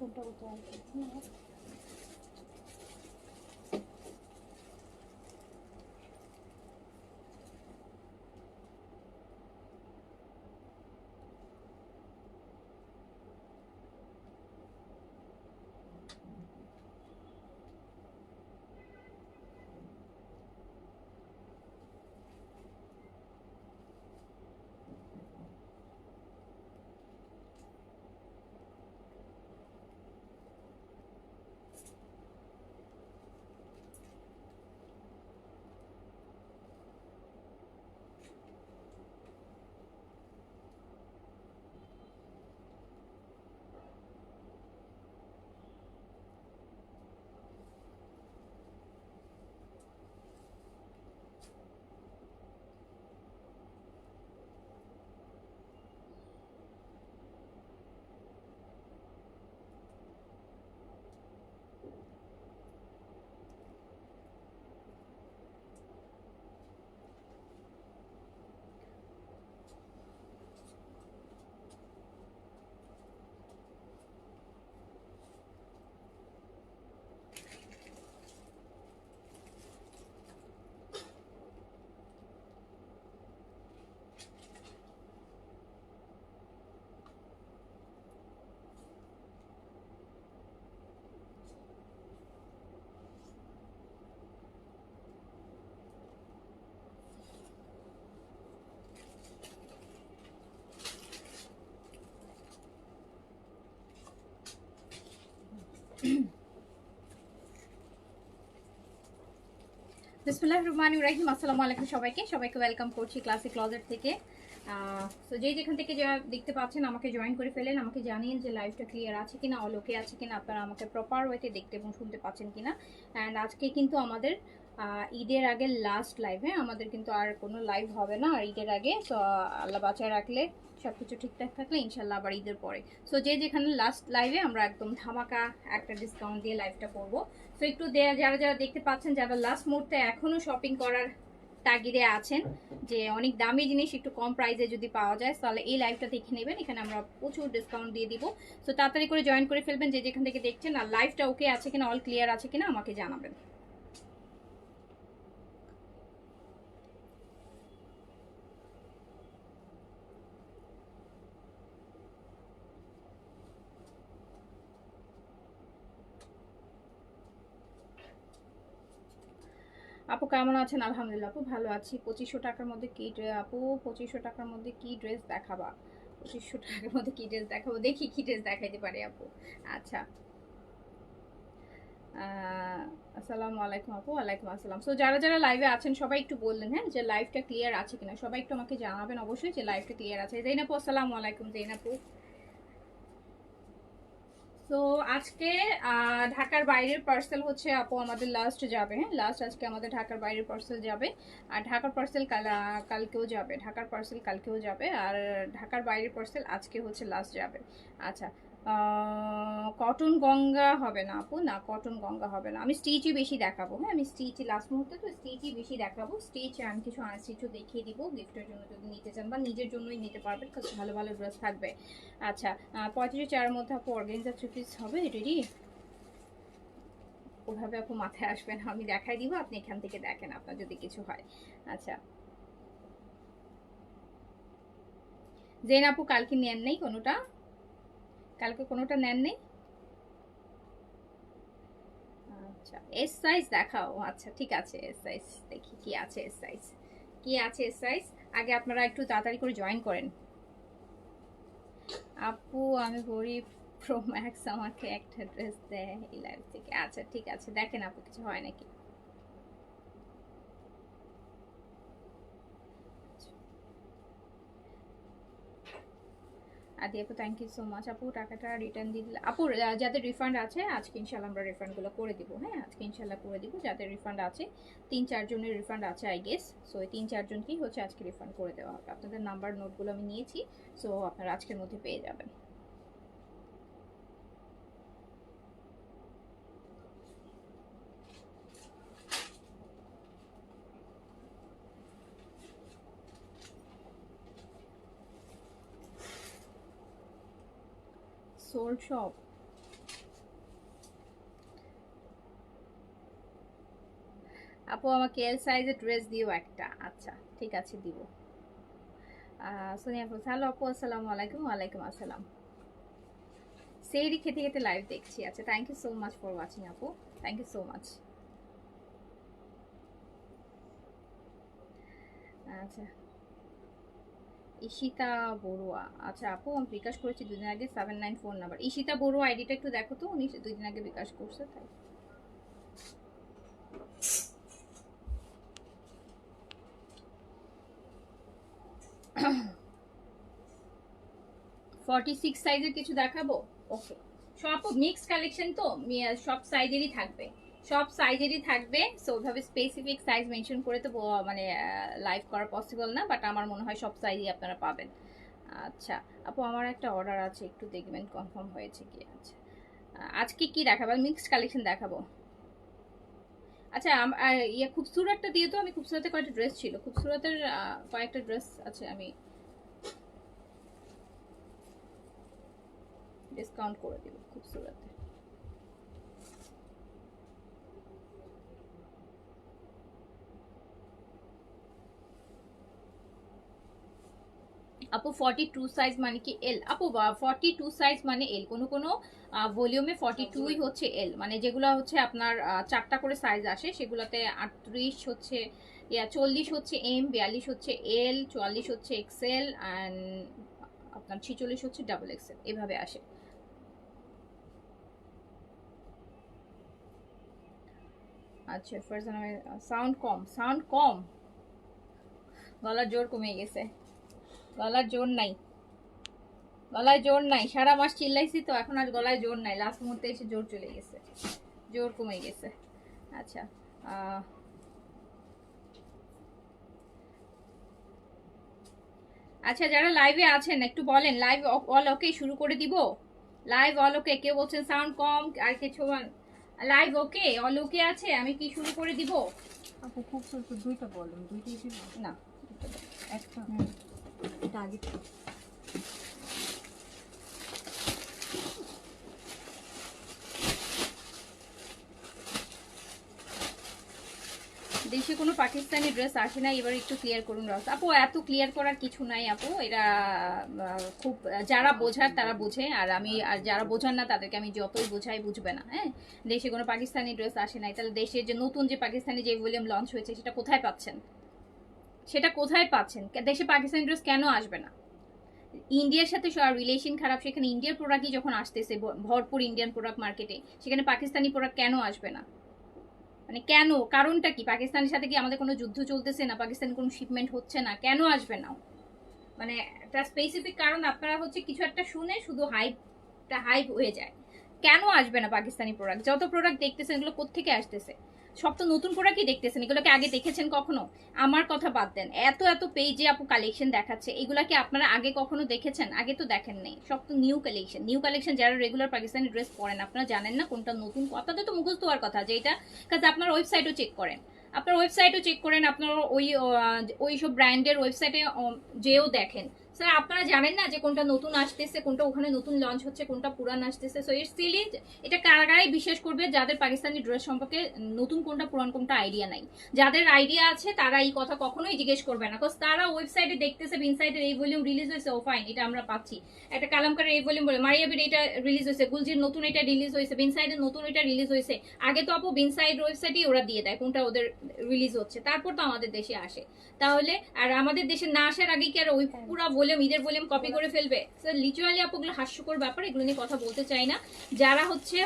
ফোনটা কোথায় আছে? বিসমিল্লাহির রহমানির রহিম। আসসালামু আলাইকুম সবাইকে ওয়েলকাম করছি ক্লাসিক ক্লজেট থেকে। তো যেখান থেকে দেখতে পাচ্ছেন আমাকে জয়েন করে ফেলেন, আমাকে জানিয়ে যে লাইভটা ক্লিয়ার আছে কিনা, অল ওকে আছে কিনা, আপনারা আমাকে প্রপার ওয়েতে দেখতে এবং শুনতে পাচ্ছেন কিনা। অ্যান্ড আজকে কিন্তু আমাদের ঈদের আগে লাস্ট লাইভ, হ্যাঁ, আমাদের কিন্তু আর কোনো লাইভ হবে না আর ঈদের আগে। তো আল্লাহ বাঁচায় রাখলে সব কিছু ঠিকঠাক থাকলে ইনশাল্লাহ আবার ঈদের পরে। সো যেখানে লাস্ট লাইভে আমরা একদম ধামাকা একটা ডিসকাউন্ট দিয়ে লাইভটা করবো। তো একটু যারা যারা দেখতে পাচ্ছেন, যারা লাস্ট মুহূর্তে এখনো শপিং করার তাগিদে আছেন যে অনেক দামি জিনিস একটু কম প্রাইসে যদি পাওয়া যায়, তাহলে এই লাইভটা দেখে নেবেন, এখানে আমরা প্রচুর ডিসকাউন্ট দিয়ে দিব। সো তাড়াতাড়ি করে জয়েন করে ফেলবেন যেখান থেকে দেখছেন। আর লাইভটা ওকে আছে কিনা, অল ক্লিয়ার আছে কিনা আমাকে জানাবেন। আপু কেমন আছেন? আলহামদুলিল্লাহ আপু ভালো আছি। 2500 টাকার মধ্যে কি আপু 2500 টাকার মধ্যে কি ড্রেস দেখাবা? 2500 টাকার মধ্যে কি ড্রেস দেখাবো? দেখি কি ড্রেস দেখাইতে পারি আপু। আচ্ছা, আসসালামু আলাইকুম আপু। ওয়ালাইকুম আসসালাম। সো যারা যারা লাইভে আছেন সবাই একটু বললেন, হ্যাঁ, যে লাইভটা ক্লিয়ার আছে কিনা, সবাই একটু আমাকে জানাবেন অবশ্যই যে লাইভটা ক্লিয়ার আছে। জৈনাপু আসসালামু আলাইকুম। জৈনাপু, তো আজকে ঢাকার বাইরের পার্সেল হচ্ছে আপু আমাদের লাস্ট যাবে, হ্যাঁ, লাস্ট আজকে আমাদের ঢাকার বাইরের পার্সেল যাবে। আর ঢাকার পার্সেল কালকেও যাবে, ঢাকার পার্সেল কালকেও যাবে, আর ঢাকার বাইরের পার্সেল আজকে হচ্ছে লাস্ট যাবে। আচ্ছা, কটন গঙ্গা হবে না আপু, না কটন গঙ্গা হবে না। আমি স্টিচই বেশি দেখাবো, হ্যাঁ, আমি স্টিচই লাস্ট মুহূর্তে তো স্টিচই বেশি দেখাবো। স্টিচ আমি কিছু আনস্টিচও দেখিয়ে দিব গিফটের জন্য যদি নিতে চান, বা নিজের জন্যই নিতে পারবেন, কারণ ভালো ভালো ড্রেস থাকবে। আচ্ছা, 35-4 মধ্যে আপু অর্গানজা 3 পিস হবে রেডি? ওভাবে আপু মাথায় আসবে না, আমি দেখাই দিব, আপনি এখান থেকে দেখেন আপনার যদি কিছু হয়। আচ্ছা, জেন আপু কালকে নেন নেই কোনোটা? কালকে কোনোটা নেন নেই? আচ্ছা, এস সাইজ দেখাও। আচ্ছা ঠিক আছে, এস সাইজ দেখি কি আছে, এস সাইজ কি আছে, এস সাইজ। আগে আপনারা একটু তাড়াতাড়ি করে জয়েন করেন। আপু আমি গরিব, প্রো ম্যাক্স আমাকে একটা ড্রেস দেয় এই লাইভ থেকে। আচ্ছা ঠিক আছে, দেখেন আপু কিছু হয় নাকি। আদি আপু থ্যাংক ইউ সো মাচ। আপু টাকাটা রিটার্ন দিয়ে দিলে আপু, যাদের রিফান্ড আছে আজকে ইনশাল্লাহ আমরা রিফান্ডগুলো করে দিব, হ্যাঁ, আজকে ইনশাল্লাহ করে দিব। যাদের রিফান্ড আছে 3-4 জনের রিফান্ড আছে আই গেস। সো এই 3-4 জনকেই হচ্ছে আজকে রিফান্ড করে দেওয়া হবে। আপনাদের নাম্বার নোটগুলো আমি নিয়েছি, সো আপনারা আজকের মধ্যে পেয়ে যাবেন। সোল শপ আপু আমাকে এল সাইজের ড্রেস দিও একটা। আচ্ছা ঠিক আছে দিব। সোনিয়া আপু হ্যালো আপু, আসসালামু আলাইকুম। ওয়ালাইকুম আসসালাম। সেহরি খেতে খেতে লাইভ দেখছি। আচ্ছা thank you so much for watching আপু, থ্যাংক ইউ সো মাচ। আচ্ছা ঈশিতা বড়ুয়া, আচ্ছা আপু আমি বিকাশ করেছি দুদিন আগে 794 নাম্বার। ঈশিতা বড়ুয়া আইডিটা একটু দেখো তো, উনি দুদিন আগে বিকাশ করছে তাই। 46 সাইজের কিছু দেখাবো। ওকে, সব মিক্সড কালেকশন তো, সব সাইজেরই থাকবে, সব সাইজেরই থাকবে। সো ওইভাবে স্পেসিফিক সাইজ মেনশন করে তো মানে লাইভ করা পসিবল না, বাট আমার মনে হয় সব সাইজই আপনারা পাবেন। আচ্ছা আপু আমার একটা অর্ডার আছে, একটু দেখবেন কনফার্ম হয়েছে কি। আচ্ছা আজকে কি দেখাবো? মিক্সড কালেকশন দেখাবো। আচ্ছা ইয়ে খুবসুরতটা দিয়ে তো, আমি খুবসুরতের কয়েকটা ড্রেস ছিল, খুবসুরতের কয়েকটা ড্রেস আছে, আমি ডিসকাউন্ট করে দিব খুবসুরতে। আপু 42 সাইজ মানে কি এল? আপু 42 সাইজ মানে এল, কোনো কোনো ভলিউমে 42ই হচ্ছে এল, মানে যেগুলো হচ্ছে আপনার 4টা করে সাইজ আসে সেগুলোতে 38 হচ্ছে, 40 হচ্ছে এম, 42 হচ্ছে এল, 44 হচ্ছে এক্সেল, অ্যান্ড আপনার 46 হচ্ছে ডাবল এক্সেল, এভাবে আসে। আচ্ছা ফারজানা সাউন্ড কম, সাউন্ড কম, গলার জোর কমে গেছে, গলার জোর নাই, গলায় জোর নাই, সারা মাস চিল্লাইছি তো এখন আর গলায় জোর নাই, লাস্ট মুহূর্তে এসে জোর চলে গেছে, জোর কমে গেছে। আচ্ছা আচ্ছা যারা লাইভে আছেন একটু বলেন, লাইভ অল ওকে শুরু করে দিব? লাইভ অল ওকে, কেউ বলছেন সাউন্ড কম আর কিছু? লাইভ ওকে, অল ওকে আছে, আমি কি শুরু করে দিব? আপু খুব ছোট দুইটা বলুন, দুইটাই দিব না একটা, এটা আগে দেশে কোনো পাকিস্তানি ড্রেস আসে না, এবার একটু ক্লিয়ার করুন রস। আপু এত ক্লিয়ার করার কিছু নাই আপু, এটা খুব যারা বোঝার তারা বোঝে, আর আমি আর যারা বোঝার না তাদেরকে আমি যতই বোঝাই বুঝবে না। হ্যাঁ, দেশে কোনো পাকিস্তানি ড্রেস আসে নাই, তাহলে দেশের যে নতুন যে পাকিস্তানি যে ভলিউম লঞ্চ হয়েছে সেটা কোথায় পাচ্ছেন? সেটা কোথায় পাচ্ছেন? দেশে পাকিস্তানি ড্রেস কেন আসবে না? ইন্ডিয়ার সাথে রিলেশন খারাপ, সেখানে ইন্ডিয়ার প্রোডাক্টই যখন আসতেছে ভরপুর ইন্ডিয়ান প্রোডাক্ট মার্কেটে, সেখানে পাকিস্তানি প্রোডাক্ট কেন আসবে না? মানে কেন, কারণটা কি? পাকিস্তানের সাথে কি আমাদের কোনো যুদ্ধ চলতেছে না? পাকিস্তানের কোনো শিপমেন্ট হচ্ছে না? কেন আসবে না? মানে একটা স্পেসিফিক কারণ আপনারা হচ্ছে কিছু একটা শুনে শুধু হাইপটা হাইপ হয়ে যায়। কেন আসবে না পাকিস্তানি প্রোডাক্ট? যত প্রোডাক্ট দেখতেছেন এগুলো কোত্থেকে আসতেছে? সব তো নতুন প্রোডাক্টই দেখতেছেন, এগুলোকে আগে দেখেছেন কখনো? আমার কথা বাদ দেন, এত এত পেজে আপু কালেকশন দেখাচ্ছে, এগুলাকে আপনারা আগে কখনো দেখেছেন? আগে তো দেখেন নেই, সব তো নিউ কালেকশন। নিউ কালেকশন যারা রেগুলার পাকিস্তানি ড্রেস পরেন আপনারা জানেন না কোনটা নতুন, আপনাদের তো মুখস্থ হওয়ার কথা যেটা, কাজ আপনার ওয়েবসাইটও চেক করেন, আপনার ওয়েবসাইটও চেক করেন, আপনার ওই সব ব্র্যান্ডের ওয়েবসাইটে যেও দেখেন। স্যার আপনারা জানেন না যে কোনটা নতুন আসতেছে, কোনটা ওখানে নতুন লঞ্চ হচ্ছে, কোনটা পুরান আসতেছে? সো ইটস সিলি, এটা কারাগারাই বিশ্বাস করবে যাদের পাকিস্তানি ড্রেস সম্পর্কে নতুন কোনটা পুরান কোনটা আইডিয়া নাই। যাদের আইডিয়া আছে তারা এই কথা কখনোই জিজ্ঞেস করবে না, বিকজ তারা ওয়েবসাইটে দেখতেছে বিনসাইডের এই ভলিউম রিলিজ হয়েছে, ও ফাইন এটা আমরা পাচ্ছি, একটা কালামকারের এই ভলিউম বলে, মারিয়াবির এটা রিলিজ হয়েছে, গুলজির নতুন এটা রিলিজ হয়েছে, বিনসাইডের নতুন এটা রিলিজ হয়েছে। আগে তো আপু বিনসাইড ওয়েবসাইটেই ওরা দিয়ে দেয় কোনটা ওদের রিলিজ হচ্ছে, তারপর তো আমাদের দেশে আসে। তাহলে আর আমাদের দেশে না আসার আগে কি আর ওই পুরো ভলিউম ঈদের ভলিউম কপি করে ফেলবে? স্যার লিটারালি আপুগুলো হাস্যকর ব্যাপার, এগুলো নিয়ে কথা বলতে চাই না। যারা হচ্ছে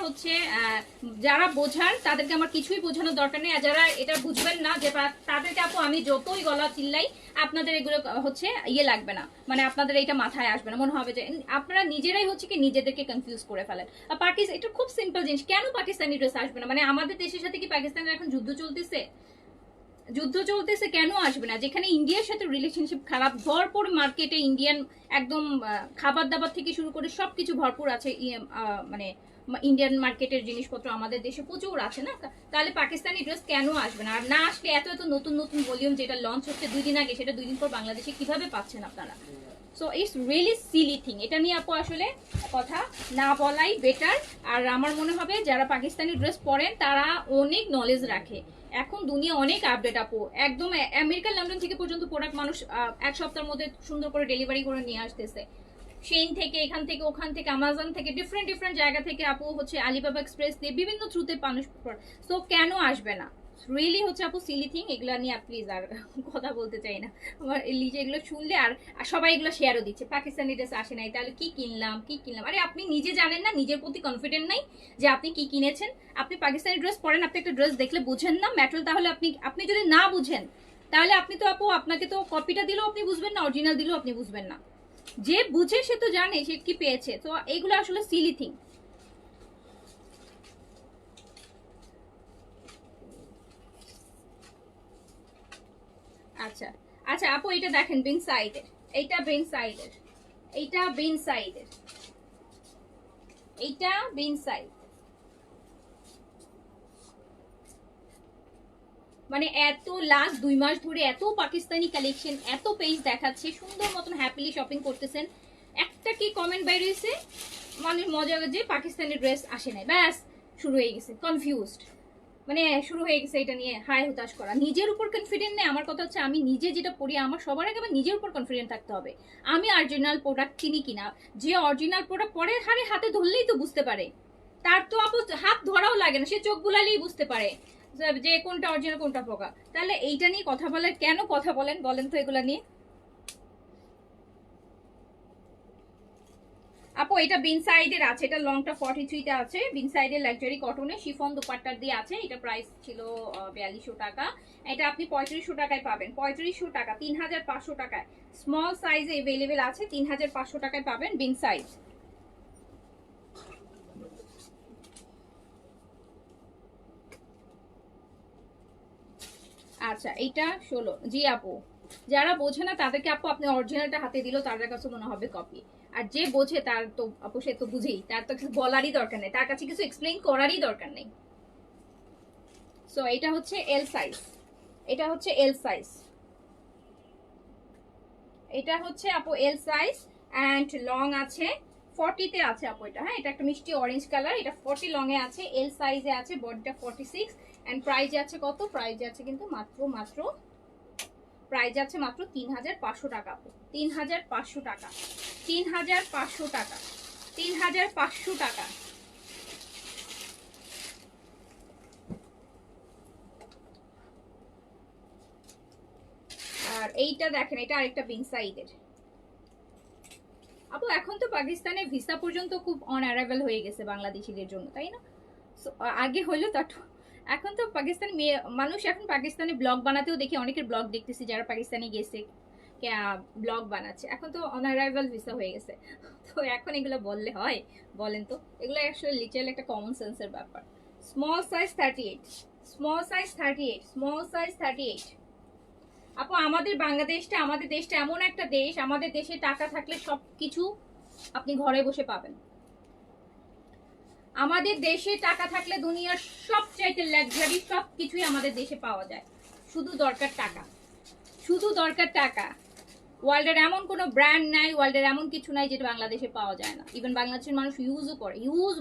যারা বোঝার তাদেরকে আমার কিছুই বোঝানোর দরকার নেই, আর যারা এটা বুঝবেন না যে তাদেরকে আপু আমি যতই গলা চিল্লাই আপনাদের এগুলো হচ্ছে ইয়ে লাগবে না, মানে আপনাদের এটা মাথায় আসবে না, মনে হবে যে আপনারা নিজেরাই হচ্ছে কি নিজেদেরকে কনফিউজ করে ফেলেন। আর এটা খুব সিম্পল জিনিস, কেন পাকিস্তানি ড্রেস আসবে না? মানে আমাদের দেশের সাথে কি পাকিস্তানের এখন যুদ্ধ চলতেছে? যুদ্ধ চলতেছে, কেন আসবে না? যেখানে ইন্ডিয়ার সাথে রিলেশনশিপ খারাপ, ভরপুর মার্কেটে ইন্ডিয়ান একদম খাবার দাবার থেকে শুরু করে সবকিছু ভরপুর আছে, মানে ইন্ডিয়ান মার্কেটের জিনিসপত্র আমাদের দেশে প্রচুর আছে না, তাহলে পাকিস্তানি ড্রেস কেন আসবে না? আর না আসলে এত এত নতুন নতুন ভলিউম যেটা লঞ্চ হচ্ছে 2 দিন আগে, সেটা 2 দিন পর বাংলাদেশে কিভাবে পাচ্ছেন আপনারা? So it's really silly thing. এটা নিয়ে আপু আসলে কথা না বলাই বেটার। আর আমার মনে হবে যারা পাকিস্তানি ড্রেস পরেন তারা অনেক নলেজ রাখে। এখন দুনিয়া অনেক আপডেট আপু, একদম আমেরিকা লন্ডন থেকে পর্যন্ত প্রোডাক্ট মানুষ এক সপ্তাহের মধ্যে সুন্দর করে ডেলিভারি করে নিয়ে আসতেছে। সেইন থেকে, এখান থেকে, ওখান থেকে, আমাজন থেকে, ডিফারেন্ট ডিফারেন্ট জায়গা থেকে আপু হচ্ছে আলিবাবা এক্সপ্রেস দিয়ে বিভিন্ন থ্রুতে মানুষ। সো কেন আসবে না? রিয়েলি হচ্ছে আপু সিলি থিং। এগুলো নিয়ে প্লিজ আর কথা বলতে চাই না। আমার লিজে এগুলো শুনলে আর সবাই এগুলো শেয়ারও দিচ্ছে, পাকিস্তানি ড্রেস আসে নাই, তাহলে কি কিনলাম কি কিনলাম। আরে আপনি নিজে জানেন না, নিজের প্রতি কনফিডেন্ট নাই যে আপনি কি কিনেছেন। আপনি পাকিস্তানি ড্রেস পরেন, আপনি একটা ড্রেস দেখলে বুঝেন না ম্যাটেরিয়াল, তাহলে আপনি যদি না বুঝেন তাহলে আপনি তো আপু, আপনাকে তো কপিটা দিলেও আপনি বুঝবেন না, অরিজিনাল দিলেও আপনি বুঝবেন না। যে বুঝে সে তো জানে সে কি পেয়েছে। তো এইগুলো আসলে সিলি থিং। আচ্ছা আচ্ছা আপু, এটা দেখেন বিন সাইডের, এইটা বিন সাইডের, এইটা বিন সাইডের, এইটা বিন সাইড। মানে এত লাস্ট 2 মাস ধরে এত পাকিস্তানি কালেকশন, এত পেজ দেখাচ্ছে, সুন্দর মতন হ্যাপিলি শপিং করতেছেন, একটা কি কমেন্ট বাইরে হয়েছে মানে মজা যে পাকিস্তানি ড্রেস আসে নাই, ব্যাস শুরু হয়ে গেছে কনফিউজড। মানে শুরু হয়ে গেছে এটা নিয়ে হায় হতাশ করা। নিজের উপর কনফিডেন্ট নেই। আমার কথা হচ্ছে আমি নিজে যেটা পড়ি, আমার সবার আগে আমার নিজের উপর কনফিডেন্ট থাকতে হবে। আমি অরিজিনাল প্রোডাক্ট কিনি কিনা, যে অরিজিনাল প্রোডাক্ট পরে হাতে ধরলেই তো বুঝতে পারে, তার তো আপু হাত ধরাও লাগে না, সে চোখ বুলালেই বুঝতে পারে যে কোনটা অরিজিনাল কোনটা পোকা। তাহলে এইটা নিয়ে কথা বলে কেন কথা বলেন বলেন তো এগুলা নিয়ে। আপু এটা বিন সাইডের আছে, এটা লংটা 43 তে আছে, বিন সাইডের লাক্সারি কটনে শিফন দোপাট্টা দিয়ে আছে। এটা প্রাইস ছিল 4200 টাকা। এটা আপনি 3500 টাকায় পাবেন, 3500 টাকা, 3500 টাকায়। স্মল সাইজে अवेलेबल আছে, 3500 টাকায় পাবেন বিন সাইজ। আচ্ছা এইটা 16। জি আপু, যারা বোঝে না তাদেরকে আপু আপনি অরিজিনালটা হাতে দিলেও তাদের কাছে মনে হবে কপি। আর যে বোঝে তার তো আপু সে তো বুঝেই, তার তো কিছু বলারই দরকার নেই, তার কাছে কিছু এক্সপ্লেইন করারই দরকার নেই। সো এটা হচ্ছে এল সাইজ, এটা হচ্ছে এল সাইজ, এটা হচ্ছে আপু এল সাইজ অ্যান্ড লং আছে 40 তে আছে আপু এটা। হ্যাঁ, এটা একটা মিষ্টি অরেঞ্জ কালার, এটা 40 লং এ আছে, এল সাইজে আছে, বডিটা 46 এন্ড প্রাইস আছে কত? প্রাইস আছে কিন্তু মাত্র প্রাইস আছে মাত্র 3500 টাকা আপু, 3500 টাকা, 3500 টাকা, 3500 টাকা। আর এইটা দেখেন, এটা আরেকটা বিন সাইডের আপু। এখন তো পাকিস্তানে ভিসা পর্যন্ত খুব অন অ্যারাইভাল হয়ে গেছে বাংলাদেশিদের জন্য, তাই না? আগে হইলো তো, এখন তো পাকিস্তানি মানুষ এখন পাকিস্তানি ব্লগ বানাতেও দেখি, অনেকের ব্লগ দেখতেছি যারা পাকিস্তানে গেছে ব্লগ বানাচ্ছে। এখন তো অন অ্যারাইভাল ভিসা হয়ে গেছে, তো এখন এগুলো বললে হয়? বলেন তো, এগুলো আসলে লিটারালি একটা কমন সেন্সের ব্যাপার। Small size 38, small size 38, small size 38। আপু আমাদের বাংলাদেশটা, আমাদের দেশটা এমন একটা দেশ, আমাদের দেশে টাকা থাকলে সবকিছু আপনি ঘরে বসে পাবেন। আমাদের দেশে টাকা থাকলে দুনিয়ার সবচাইতে লাক্সারি সবকিছুই আমাদের দেশে পাওয়া যায়। শুধু দরকার টাকা, শুধু দরকার টাকা। ওয়ার্ল্ডের এমন কোনো ব্র্যান্ড নাই, ওয়ার্ল্ডের এমন কিছু নাই যেটা বাংলাদেশে পাওয়া যায় না। ইভেন বাংলাদেশের মানুষ ইউজও করে,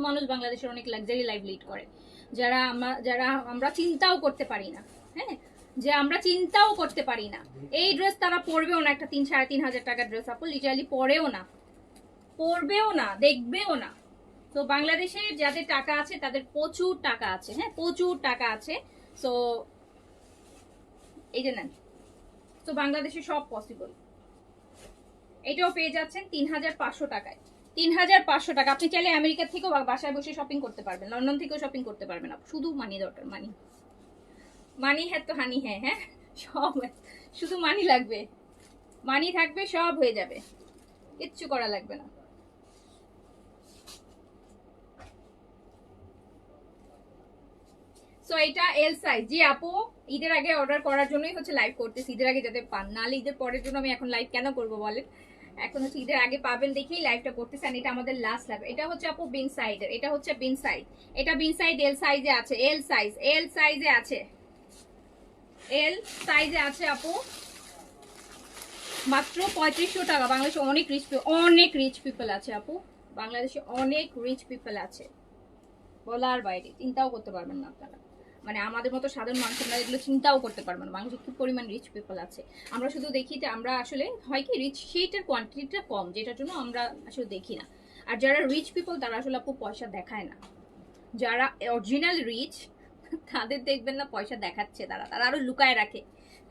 মানুষ বাংলাদেশের অনেক লাক্সারি লাইফ লিড করে, যারা আমরা চিন্তাও করতে পারি না। হ্যাঁ, যে আমরা চিন্তাও করতে পারি না। এই ড্রেস তারা পরবেও না, একটা 3-3.5 টাকার ড্রেস আপু লিটারালি পরেও না, পরবেও না, দেখবেও না। তো বাংলাদেশে যাদের টাকা আছে তাদের প্রচুর টাকা আছে, হ্যাঁ প্রচুর টাকা আছে। সো এই যে নেন, তো বাংলাদেশে সব পসিবল। এটাও পেয়ে যাচ্ছেন 3500 টাকায়, 3500 টাকা। আপনি চাইলে আমেরিকা থেকেও বাসায় বসে শপিং করতে পারবেন, লন্ডন থেকেও শপিং করতে পারবেন। শুধু মানি দরকার, মানি, মানি হ্যাঁ তো হানি হ্যাঁ, হ্যাঁ সব, শুধু মানি লাগবে, মানি থাকবে সব হয়ে যাবে, কিচ্ছু করা লাগবে না। সো এটা এল সাইজ। জি আপু, ঈদের আগে অর্ডার করার জন্যই হচ্ছে লাইভ করতেছি, ঈদের আগে যাতে পান, নাহলে ঈদের পরের জন্য আমি এখন লাইভ কেন করব বলেন? এখন হচ্ছে ঈদের আগে পাবেন দেখেই লাইভটা করতেছি। আর এটা আমাদের লাস্ট লাইভ। এটা হচ্ছে আপু বিন সাইডের, এটা হচ্ছে বিন সাইড, এটা বিন সাইড এল সাইজে আছে, এল সাইজ, এল সাইজে আছে, এল সাইজে আছে আপু। মাত্র 3500 টাকা। বাংলাদেশে অনেক রিচ পিপল আছে আপু, বাংলাদেশে অনেক রিচ পিপল আছে, বলার বাইরে, চিন্তাও করতে পারবেন না আপনারা। মানে আমাদের মতো সাধারণ মানুষ আমরা এগুলো চিন্তাও করতে পারবেন না, বাংলাদেশে কি পরিমাণ রিচ পিপল আছে। আমরা শুধু দেখি যে আমরা আসলে হয় কি রিচ সেইটার কোয়ান্টিটিটা কম, যেটার জন্য আমরা আসলে দেখি না। আর যারা রিচ পিপল তারা আসলে আপু পয়সা দেখায় না। যারা অরিজিনাল রিচ তাদের দেখবেন না পয়সা দেখাচ্ছে, তারা আরো লুকায় রাখে,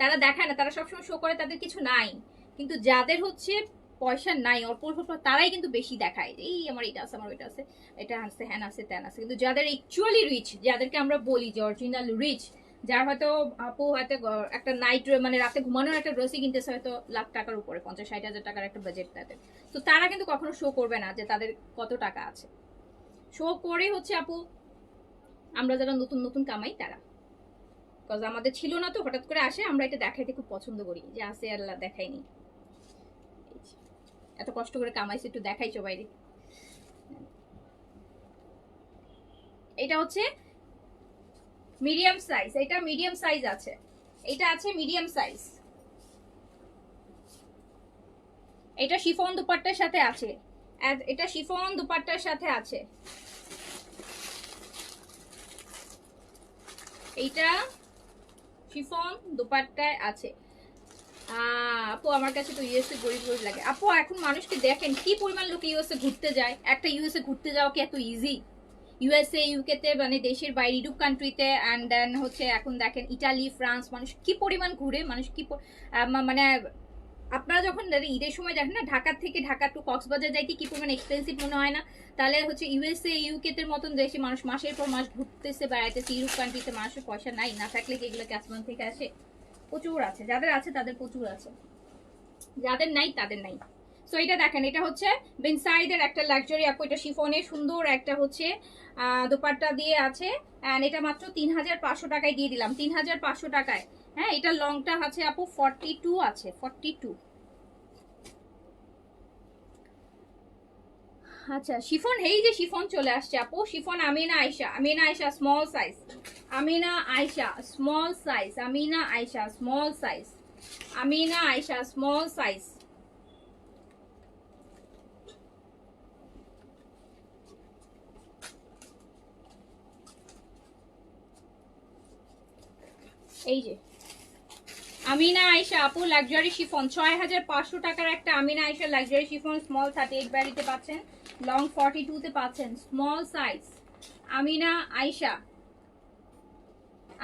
তারা দেখায় না, তারা সবসময় শো করে তাদের কিছু নাই। কিন্তু যাদের হচ্ছে পয়সা নাই, অল্প অল্প, তারাই কিন্তু বেশি দেখায়, এই আমার এটা আছে, আমার ওইটা আছে, এটা আছে, হ্যান আছে, ত্যান আছে। কিন্তু যাদের অ্যাকচুয়ালি রিচ, যাদেরকে আমরা বলি যে অরিজিনাল রিচ, যার হয়তো আপু হয়তো একটা নাইট মানে রাতে ঘুমানোর একটা ড্রেসই কিনতেছে হয়তো লাখ টাকার উপরে, 50-60 হাজার টাকার একটা বাজেট তাদের, তো তারা কিন্তু কখনো শো করবে না যে তাদের কত টাকা আছে। শো করে হচ্ছে আপু আমরা যারা নতুন নতুন কামাই তারা, বিকজ আমাদের ছিল না, তো হঠাৎ করে আসে, আমরা এটা দেখাইতে খুব পছন্দ করি যে আছে আল্লাহ দেখাইনি, এত কষ্ট করে কামাইছে একটু দেখাই সবাই। এটা হচ্ছে মিডিয়াম সাইজ, এটা মিডিয়াম সাইজ আছে, এটা আছে মিডিয়াম সাইজ, এটা শিফন দুপাট্টার সাথে আছে, এটা শিফন দুপাট্টার সাথে আছে, এইটা শিফন দুপাট্টায় আছে। আপু আমার কাছে তো ইউএসএ গরিব গরিব লাগে আপু। এখন মানুষকে দেখেন কি পরিমাণ লোক ইউএসএ ঘুরতে যায়, একটা ইউএসএ ঘুরতে যাওয়া কি এত ইজি? ইউএসএ ইউকেতে মানে দেশের বাইরে ইউরোপ কান্ট্রিতে, অ্যান্ড দেন হচ্ছে এখন দেখেন ইটালি ফ্রান্স, মানুষ কি পরিমাণ ঘুরে, মানুষ কি মানে আপনারা যখন ঈদের সময় দেখেন না ঢাকার থেকে ঢাকা টু কক্সবাজার যাইতে কি পরিমাণ এক্সপেন্সিভ মনে হয় না? তাহলে হচ্ছে ইউএসএ ইউকেতে মতন দেশে মানুষ মাসের পর মাস ঘুরতেছে বেড়াইতেছে, ইউরোপ কান্ট্রিতে মানুষের পয়সা নাই, না থাকলে কি এগুলো আসমান থেকে আসে? প্রচুর আছে, যাদের আছে তাদের প্রচুর আছে, যাদের নাই তাদের নাই। সো এটা দেখেন, এটা হচ্ছে বিনসাইডের একটা লাক্সারি আপু, এটা শিফনের সুন্দর একটা হচ্ছে দোপাট্টা দিয়ে আছে, এন্ড এটা মাত্র 3500 টাকায় দিয়ে দিলাম, 3500 টাকায়। হ্যাঁ, এটা লংটা আছে আপু 42 আছে, 42। আচ্ছা শিফন, এই যে শিফন চলে আসছে আপু, chiffon Amina Ayesha, Amina Ayesha small size, Amina Ayesha small size, Amina Ayesha small size, Amina Ayesha small size. এই যে আমিনা আয়শা আপু লাক্সারি শিফন, 6500 টাকার একটা Amina Ayesha luxury chiffon, small 38 ব্যারিতে পাচ্ছেন, লং 42 তে পাচ্ছেন, স্মল সাইজ। আমিনা আয়শা,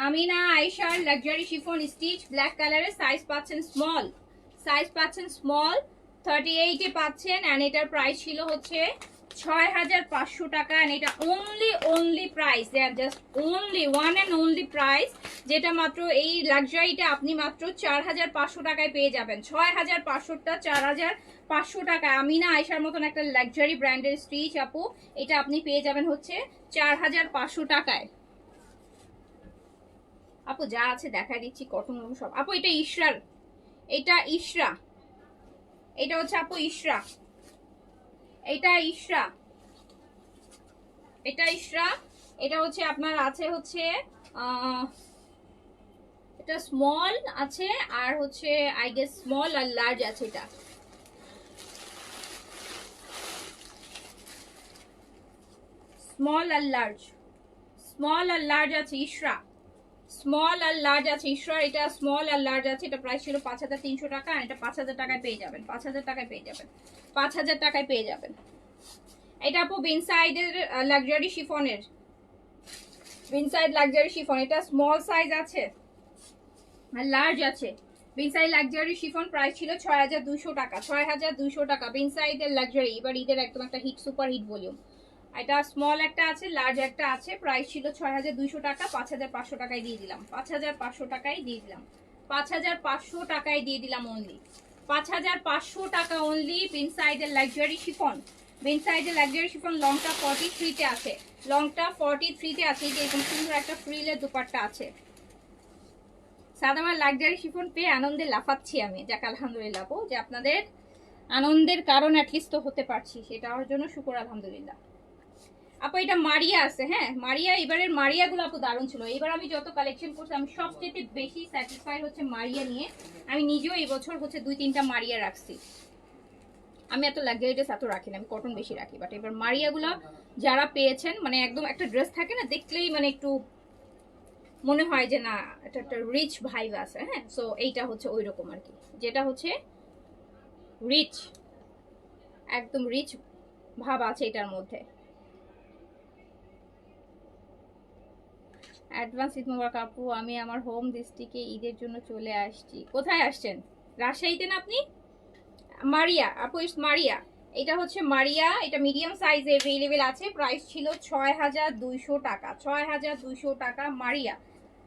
আমিনা আয়শার লাক্সারি শিফন স্টিচ ব্ল্যাক কালারের, সাইজ পাচ্ছেন স্মল, সাইজ পাচ্ছেন স্মল 38 এ পাচ্ছেন, এন্ড এটার প্রাইস ছিল হচ্ছে 6500 টাকা। এন্ড এটা only price, just only one and only price, যেটা মাত্র এই লাক্সারিটা আপনি মাত্র 4500 টাকায় পেয়ে যাবেন। 6500টা 4500 টাকা আমিনা আয়শার মতন একটা লাক্সারি ব্র্যান্ডের স্টিচ আপু, এটা আপনি পেয়ে যাবেন হচ্ছে 4500 টাকায়। আপু যা আছে দেখা দিচ্ছি, কটন সব আপু। এটা ইশরার, এটা ইশরা, এটা হচ্ছে আপু ইশরা, এটা ইশরা, এটা ইশরা, এটা হচ্ছে আপনার আছে হচ্ছে এটা স্মল আছে, আর হচ্ছে আই গেস স্মল আর লার্জ আছে, এটা স্মল আর লার্জ, স্মল আর লার্জ আছে ইশরা, স্মল আর লার্জ আছে ইশরা, এটা স্মল আর লার্জ আছে। এটা প্রাইস ছিল 5300 টাকা, আর এটা 5000 টাকায় পেয়ে যাবেন, 5000 টাকায় পেয়ে যাবেন, 5000 টাকায় পেয়ে যাবেন। এটা আপু বিনসাইডের লাক্সারি শিফনের, বিনসাইড লাক্সারি শিফন, এটা স্মল সাইজ আছে আর লার্জ আছে। বিনসাইড লাক্সারি শিফন প্রাইস ছিল 6200 টাকা, 6200 টাকা বিনসাইডের লাক্সারি। এবার ঈদের একদম একটা হিট, সুপার হিট ভলিউম। এটা স্মল একটা আছে, লার্জ একটা আছে, প্রাইস ছিল 6200 টাকা, 5500 টাকায় দিয়ে দিলাম, 5500 টাকায় দিয়ে দিলাম, 5500 টাকায় দিয়ে দিলাম অনলি, 5500 টাকা অনলি বিনসাইডের লাক্সারি শিফন। বিনসাইডের লাক্সারি শিফন লংটা 43 তে আছে, লংটা 43 তে আছে, যে এরকম সুন্দর একটা ফ্রিলের দুপাট্টা আছে। সাদামার লাক্সারি শিফন পেয়ে আনন্দে লাফাচ্ছি আমি, যাক আলহামদুলিল্লাহ আপু, যে আপনাদের আনন্দের কারণ অ্যাটলিস্ট তো হতে পারছি, সেটার জন্য শুকর আলহামদুলিল্লাহ। আপু এটা মারিয়া আছে, হ্যাঁ মারিয়া, এবারের মারিয়াগুলো আপু দারুণ ছিল। এবার আমি যত কালেকশন করছি আমি সবচেয়ে বেশি স্যাটিসফাইড হচ্ছে মারিয়া নিয়ে। আমি নিজেও এই বছর হচ্ছে 2-3টা মারিয়া রাখছি। আমি এত লাক্সারি ড্রেস এত রাখি না, আমি কটন বেশি রাখি, বাট এবার মারিয়াগুলো যারা পেয়েছেন মানে একদম একটা ড্রেস থাকে না দেখলেই মানে একটু মনে হয় যে না এটা একটা রিচ ভাইব আছে, হ্যাঁ। সো এইটা হচ্ছে ওই রকম আর কি, যেটা হচ্ছে রিচ, একদম রিচ ভাব আছে এটার মধ্যে। অ্যাডভান্স ঈদ মোবারক আপু, আমি আমার হোম ডিস্ট্রিক্টে ঈদের জন্য চলে আসছি। কোথায় আসছেন? রাজশাহীতে না আপনি? মারিয়া আপু, ইস মারিয়া, এটা হচ্ছে মারিয়া, এটা মিডিয়াম সাইজে अवेलेबल আছে। প্রাইস ছিল 6200 টাকা, 6200 টাকা মারিয়া,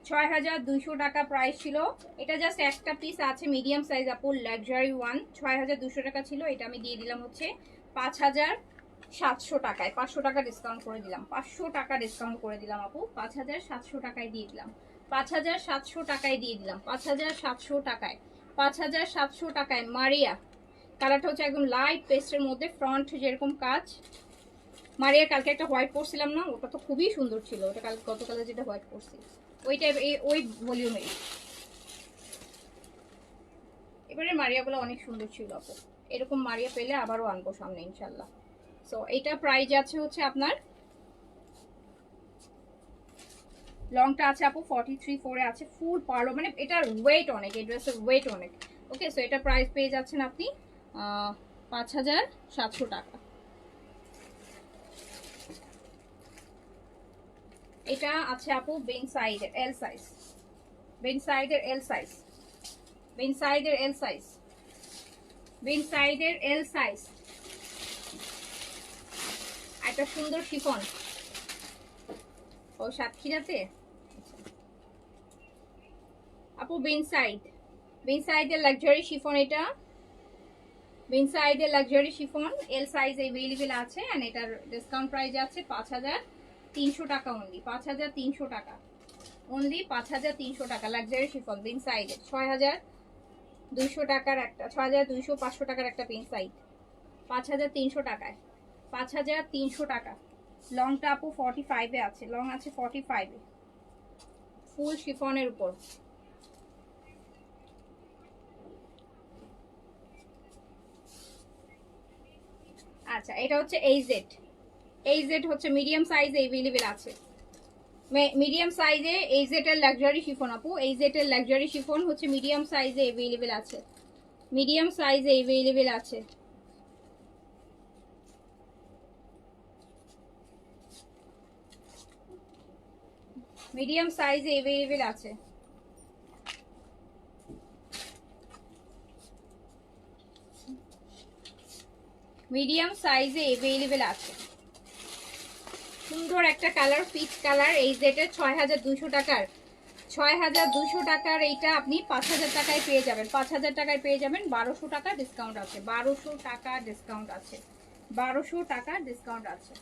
6200 টাকা প্রাইস ছিল। এটা জাস্ট একটা পিস আছে মিডিয়াম সাইজ আপু, লাক্সারি ওয়ান, 6200 টাকা ছিল। এটা আমি দিয়ে দিলাম হচ্ছে 5700 টাকায়, 500 টাকা ডিসকাউন্ট করে দিলাম, 500 টাকা ডিসকাউন্ট করে দিলাম আপু, 5700 টাকায় দিয়ে দিলাম, 5700 টাকায় দিয়ে দিলাম, 5700 টাকায়, 5700 টাকায় মারিয়া। কালারটা হচ্ছে একদম লাইট পেস্টের মধ্যে, ফ্রন্ট যেরকম কাজ। মারিয়ার কালকে একটা হোয়াইট পরছিলাম না, ওটা তো খুবই সুন্দর ছিল, ওটা কাল গতকালে যেটা হোয়াইট পরছি ওই টাইপ, ওই ভলিউমের। এবারে মারিয়াগুলো অনেক সুন্দর ছিল আপু, এরকম মারিয়া পেলে আবারও আনবো সামনে ইনশাল্লাহ। সো এটা প্রাইস আছে হচ্ছে আপনার, লংটা আছে আপু 43-4 আছে, ফুল পার্লো, মানে এটার ওয়েট অনেক, এই ড্রেসের ওয়েট অনেক। ওকে, সো এটা প্রাইস পেয়ে যাচ্ছেন আপনি 5700 টাকা। এটা আছে আপু বেন সাইডের এল সাইজ, বেন সাইডের এল সাইজ, বেন সাইডের এল সাইজ, বেন সাইডের এল সাইজ, একটা সুন্দর শিফন। ও সাতক্ষীরাতে আপু, বেন সাইড, বেন সাইডের লাক্সারি শিফন, এটা বেন সাইডের লাক্সারি শিফন এল সাইজ अवेलेबल আছে। এন্ড এটার ডিসকাউন্ট প্রাইস আছে 5300 টাকা অনলি, 5300 টাকা অনলি, 5300 টাকা লাক্সারি শিফন বেন সাইডের। 6200 টাকার একটা, 6200 500 টাকার একটা বেন সাইড, 5300 টাকায়, 5300 টাকা। লংটা আপু 45 এ আছে, লং আছে 45 এ, ফুল শিফনের উপর। আচ্ছা, এটা হচ্ছে এইজেড, এইজেড হচ্ছে মিডিয়াম সাইজে अवेलेबल আছে, মিডিয়াম সাইজে এইজেড এর লাক্সারি শিফন আপু, এইজেড এর লাক্সারি শিফন হচ্ছে মিডিয়াম সাইজে अवेलेबल আছে, মিডিয়াম সাইজে अवेलेबल আছে। মিডিয়াম সাইজে अवेलेबल আছে। মিডিয়াম সাইজে अवेलेबल আছে। সুন্দর একটা কালার, পিচ কালার, এই যেটা 6200 টাকার, 6200 টাকার এইটা আপনি 5000 টাকায় পেয়ে যাবেন, 5000 টাকায় পেয়ে যাবেন। 1200 টাকা ডিসকাউন্ট আছে, 1200 টাকা ডিসকাউন্ট আছে, 1200 টাকা ডিসকাউন্ট আছে।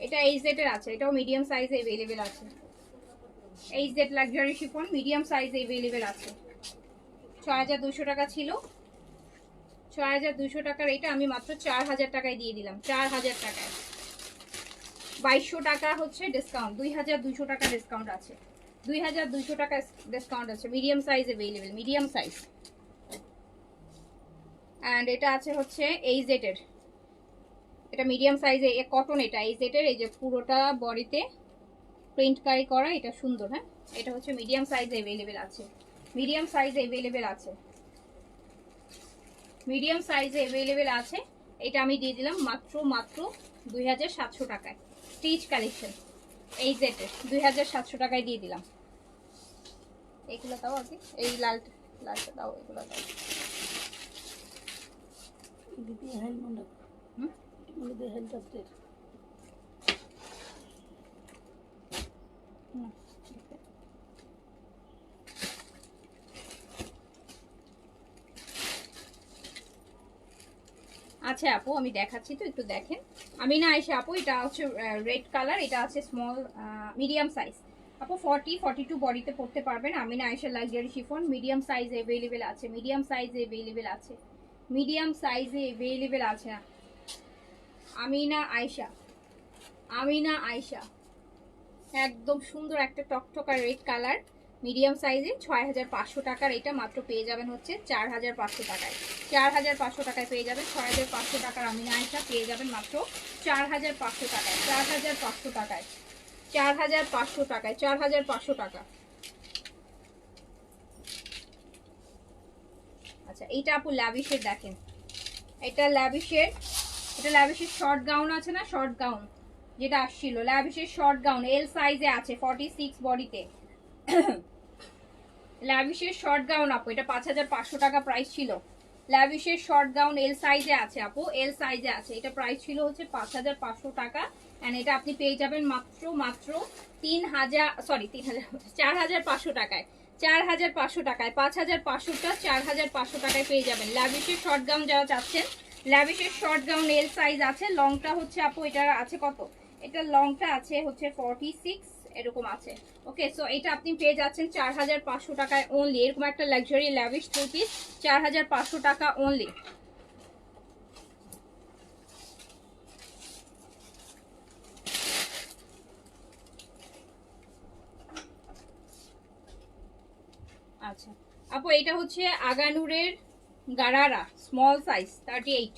এটা এইজেড এর আছে, এটাও মিডিয়াম সাইজে अवेलेबल আছে। এইজেড লাক্সারি শিফন মিডিয়াম সাইজে अवेलेबल আছে। 6200 টাকা ছিল, 6200 টাকার এটা আমি মাত্র 4000 টাকায় দিয়ে দিলাম, 4000 টাকায়। 2200 টাকা হচ্ছে ডিসকাউন্ট, 2200 টাকা ডিসকাউন্ট আছে, 2200 টাকা ডিসকাউন্ট আছে। Medium size available, medium size. And এটা আছে হচ্ছে এইজেড এর, এটা মিডিয়াম সাইজে কটন, এটা এইজেড এর, এই যে পুরোটা বডিতে প্রিন্ট কারি করা, এটা সুন্দর। হ্যাঁ, এটা হচ্ছে মিডিয়াম সাইজে अवेलेबल আছে, মিডিয়াম সাইজে अवेलेबल আছে, মিডিয়াম সাইজে अवेलेबल আছে। এটা আমি দিয়ে দিলাম মাত্র 2700 টাকায়, স্টিচ কালেকশন এইজেড এর 2700 টাকায় দিয়ে দিলাম। এইগুলো দাও আগে, এই লালটা, লালটা দাও, এগুলো দাও। দিদি হেল মন্ডা মন্ডা হেল তাতে আচ্ছা আপু, আমি দেখাচ্ছি তো, একটু দেখেন। আমি না আইসা আপু, এটা হচ্ছে রেড কালার, এটা আছে স্মল মিডিয়াম সাইজ আপু, 40-42 বডিতে পড়তে পারবেন। আমি না আইসা luxury chiffon medium size available আছে, মিডিয়াম সাইজ अवेलेबल আছে, মিডিয়াম সাইজে অ্যাভেলেবেল আছে। আমিনা আয়শা, আমিনা আয়শা, একদম সুন্দর একটা টকটকা রেড কালার, মিডিয়াম সাইজে 6500 টাকার। এটা মাত্র পেয়ে যাবেন হচ্ছে 4500 টাকায়। 4500 টাকায় পেয়ে যাবেন। 6500 টাকার আমিনা আয়শা পেয়ে যাবেন মাত্র 4500 টাকায়। 4500 টাকায়, 4500 টাকায়, 4500 টাকা। আচ্ছা এইটা আপু ল্যাভিশের দেখেন, এটা ল্যাভিশের, এটা ল্যাভিশের শর্ট গাউন আছে না, শর্ট গাউন যেটা আসছিল, ল্যাভিশের শর্ট গাউন এল সাইজে আছে 46 বডিতে। ল্যাভিশের শর্ট গাউন আপু, এটা 5500 টাকা প্রাইস ছিল। ল্যাভিশের শর্ট গাউন এল সাইজে আছে আপু, এল সাইজে আছে। এটা প্রাইস ছিল হচ্ছে 5500 টাকা। এন্ড এটা আপনি পেয়ে যাবেন মাত্র মাত্র 4500 টাকায়। 4500 টাকায়, 5500টা 4500 টাকায় পেয়ে যাবেন। ল্যাভিশের শর্ট গাউন যারা চাচ্ছেন, ল্যাভিশের শর্ট গাউন এল সাইজ আছে। লংটা হচ্ছে আপু এটা আছে কত, এটা লংটা আছে হচ্ছে 46 এরকম আছে। ওকে, সো এটা আপনি পেয়ে যাচ্ছেন 4500 টাকায় অনলি। এরকম একটা লাক্সারি ল্যাভিশ থ্রি পিস 4500 টাকা অনলি। আচ্ছা আপু এটা হচ্ছে আগানুরের গারারা স্মল সাইজ 38।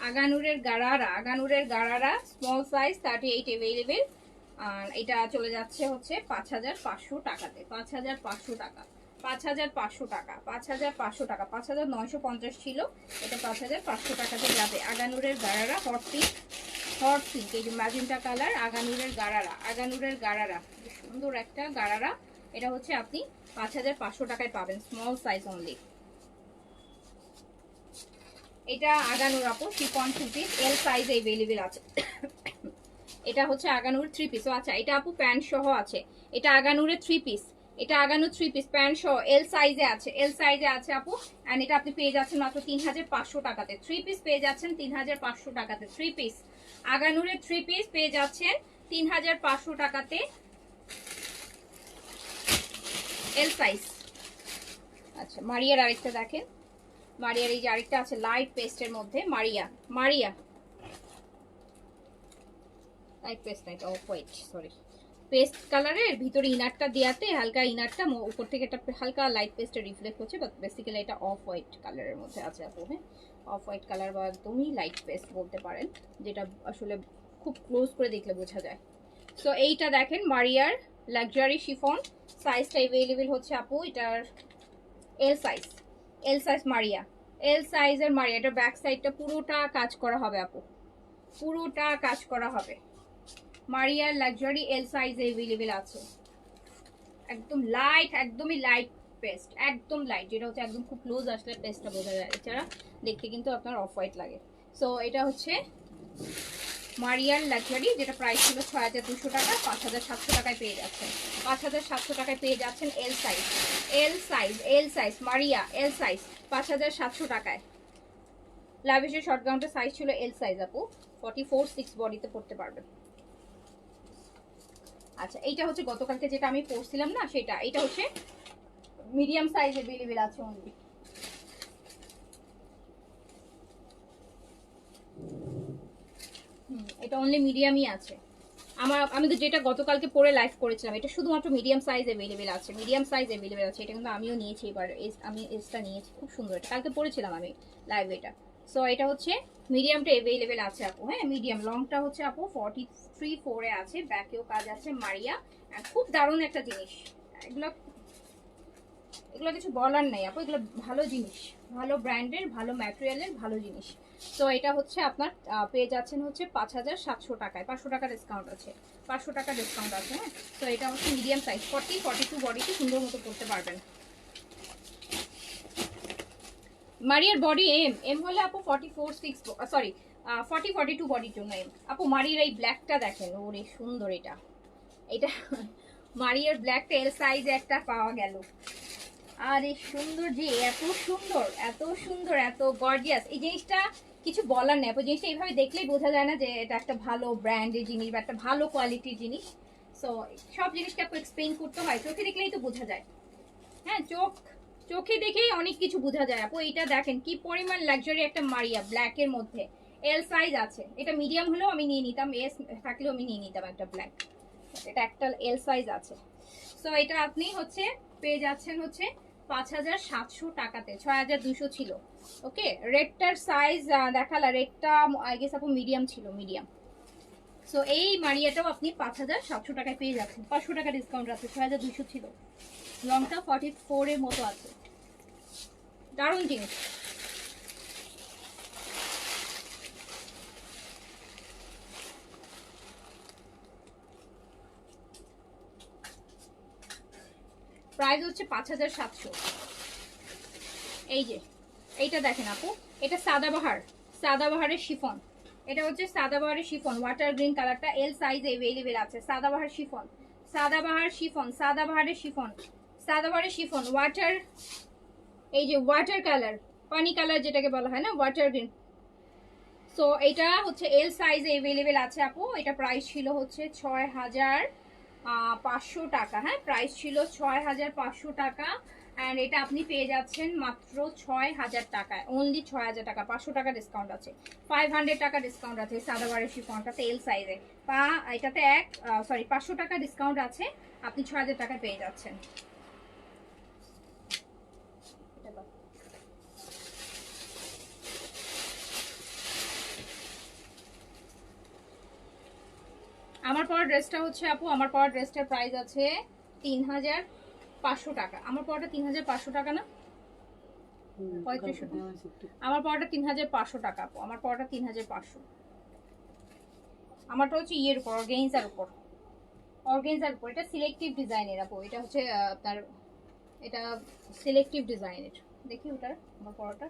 আগানুরের গারারা, আগানুরের গারারা স্মল সাইজ 38 অ্যাভেলেবেল। আর এটা চলে যাচ্ছে হচ্ছে 5500 টাকাতে। 5500 টাকা, 5500 টাকা, 5500 টাকা, 5950 ছিল, এটা 5500 টাকাতে যাবে। আগানুরের gharara hot pink, hot pink, এই যে ম্যাজেন্টা কালার, আগানুরের গারারা, আগানুরের গারারা, সুন্দর একটা গারারা। এটা হচ্ছে আপনি 5500 টাকায় পাবেন, স্মল সাইজ অনলি। এটা আগানুর আপু chiffon three piece L size available আছে। এটা হচ্ছে আগানুর থ্রি পিস। আচ্ছা এটা আপু প্যান্ট সহ আছে, এটা আগানুরের থ্রি পিস, এটা আগানুর থ্রি পিস প্যান্ট সহ এল সাইজে আছে, এল সাইজে আছে আপু। এন্ড এটা আপনি পেয়ে যাচ্ছেন মাত্র 3500 টাকাতে। থ্রি পিস পেয়ে যাচ্ছেন 3500 টাকাতে। থ্রি পিস আগানুরের থ্রি পিস পেয়ে যাচ্ছেন 3500 টাকাতে, এল সাইজ। আচ্ছা মারিয়ার আরেকটা দেখেন, মারিয়ার এই যে আরেকটা আছে লাইট পেস্টের মধ্যে, Maria, Maria light paste night off white, sorry paste কালারের ভিতরে ইনারটা দেওয়াতে হালকা ইনারটা উপর থেকে একটা হালকা লাইট পেস্টের রিফ্লেক্ট হচ্ছে, বাট বেসিক্যালি এটা অফ হোয়াইট কালারের মধ্যে আছে আপু। হ্যাঁ অফ হোয়াইট কালার বা একদমই লাইট পেস্ট বলতে পারেন, যেটা আসলে খুব ক্লোজ করে দেখলে বোঝা যায়। সো এইটা দেখেন মারিয়ার লাক্সারি শিফন, সাইজটা অ্যাভেলেবেল হচ্ছে আপু এটার এল সাইজ, এল সাইজ মারিয়া, এল সাইজের মারিয়া। এটা ব্যাক সাইডটা পুরোটা কাজ করা হবে আপু, পুরোটা কাজ করা হবে। মারিয়ার লাক্সারি এল সাইজ অ্যাভেলেবেল আছে। একদম লাইট, একদমই লাইট পেস্ট, একদম লাইট, যেটা হচ্ছে একদম খুব ক্লোজ আসলে পেস্টটা বোঝা যায়, এছাড়া দেখতে কিন্তু আপনার অফ হোয়াইট লাগে। সো এটা হচ্ছে মারিয়ার লাক্সারি, যেটা প্রাইস ছিল 6200 টাকা, 5700 টাকায় পেয়ে যাচ্ছেন। 5700 টাকায় পেয়ে যাচ্ছেন L size, L size, L size মারিয়া এল সাইজ 5700 টাকায়। লাভিশের শর্ট গাউনটার সাইজ ছিল এল সাইজ আপু, 44-6 বডিতে পড়তে পারবেন। আচ্ছা এইটা হচ্ছে গতকালকে যেটা আমি পরছিলাম না সেটা, এটা হচ্ছে মিডিয়াম সাইজ অ্যাভেলেবেল আছে অনলি। এটা অনলি মিডিয়ামই আছে আমি তো যেটা গতকালকে পরে লাইভ করেছিলাম, এটা শুধুমাত্র মিডিয়াম সাইজ অ্যাভেলেবেল আছে, মিডিয়াম সাইজ অ্যাভেলেবেল আছে। এটা কিন্তু আমিও নিয়েছি এবার, আমি এসটা নিয়েছি, খুব সুন্দর, এটা কালকে পরেছিলাম আমি লাইভ এটা। সো এটা হচ্ছে মিডিয়ামটা অ্যাভেলেবেল আছে আপু। হ্যাঁ মিডিয়াম, লংটা হচ্ছে আপু 43-4 আছে, ব্যাকেও কাজ আছে মারিয়া। খুব দারুণ একটা জিনিস, এগুলো এগুলো কিছু বলার নেই আপু, এগুলো ভালো জিনিস, ভালো ব্র্যান্ডের, ভালো ম্যাটেরিয়ালের, ভালো জিনিস। তো এটা হচ্ছে আপনার পেয়ে যাচ্ছেন হচ্ছে 5700 টাকায়, 500 টাকা ডিসকাউন্ট আছে, 500 টাকা ডিসকাউন্ট আছে। হ্যাঁ তো এটা হচ্ছে মিডিয়াম সাইজ 40-42 বডিতে সুন্দর মতো করতে পারবেন। মারিয়ার বডি এম, এম হলে আপু 44-6, সরি 40-42 বডির জন্য এম আপু। মারিয়ার এই ব্ল্যাকটা দেখেন, ওরে সুন্দর, এটা এটা মারিয়ার ব্ল্যাকটা এল সাইজে একটা পাওয়া গেল। আর এই সুন্দর, যে এত সুন্দর, এত সুন্দর, এত গর্জিয়াস, এই জিনিসটা কিছু বলার নেই আপু। জিনিসটা এইভাবে দেখলেই বোঝা যায় না যে এটা একটা ভালো ব্র্যান্ডের জিনিস বা একটা ভালো কোয়ালিটির জিনিস। সো সব জিনিসকে আপু এক্সপ্লেইন করতে হয়, চোখে দেখলেই তো বোঝা যায়। হ্যাঁ চোখে দেখেই অনেক কিছু বোঝা যায় আপু। এটা দেখেন কি পরিমাণ লাক্সারি একটা মারিয়া, ব্ল্যাক এর মধ্যে এল সাইজ আছে। এটা মিডিয়াম হলেও আমি নিয়ে নিতাম, এস থাকলেও আমি নিয়ে নিতাম একটা ব্ল্যাক। এটা একটা এল সাইজ আছে। সো এটা আপনি হচ্ছে পেয়ে যাচ্ছেন হচ্ছে 5700 টাকাতে। 6200 ছিল। ওকে, রেডটার সাইজ দেখালা, রেডটা আই গেস আপু মিডিয়াম ছিল, মিডিয়াম। সো এই মারিয়াটাও আপনি 5700 টাকায় পেয়ে যাচ্ছেন। 500 টাকা ডিসকাউন্ট আছে, 6200 ছিল। লংটা 44 এর মতো আছে, দারুণ জিনিস। প্রাইস হচ্ছে 5700। এই যে এইটা দেখেন আপু, এটা সাদাবাহার, সাদাবাহারের শিফন। এটা হচ্ছে সাদাবাহারের শিফন, ওয়াটার গ্রিন কালারটা এল সাইজ अवेलेबल আছে। সাদাবাহার শিফন, সাদাবাহার শিফন, সাদাবাহারের শিফন, সাদাবাহারের শিফন ওয়াটার, এই যে ওয়াটার কালার, পানি কালার যেটাকে বলা হয় না, ওয়াটার গ্রিন। সো এটা হচ্ছে এল সাইজ अवेलेबल আছে আপু। এটা প্রাইস ছিল হচ্ছে 6500 টাকা। হ্যাঁ, প্রাইস ছিল 6500 টাকা। অ্যান্ড এটা আপনি পেয়ে যাচ্ছেন মাত্র 6000 টাকায়, অনলি 6000 টাকা। 500 টাকা ডিসকাউন্ট আছে, 500 টাকা ডিসকাউন্ট আছে সাদাবারের শিফনটাতে এল সাইজে। এটাতে 500 টাকা ডিসকাউন্ট আছে, আপনি 6000 টাকায় পেয়ে যাচ্ছেন। আমার পরা ড্রেসটা হচ্ছে আপু, আমার পরা ড্রেসটার প্রাইস আছে 3500 টাকা। আমার পরাটা 3500 টাকা না, 3500। আমার পরাটা 3500 টাকা আপু, আমার পরাটা 3500। আমারটা হচ্ছে ইয়ের উপর, অর্গানজার উপর, অর্গানজার উপর। এটা সিলেক্টিভ ডিজাইনের আপু, এটা হচ্ছে আপনার, এটা সিলেক্টিভ ডিজাইনের। দেখি ওটার, আমার পরাটা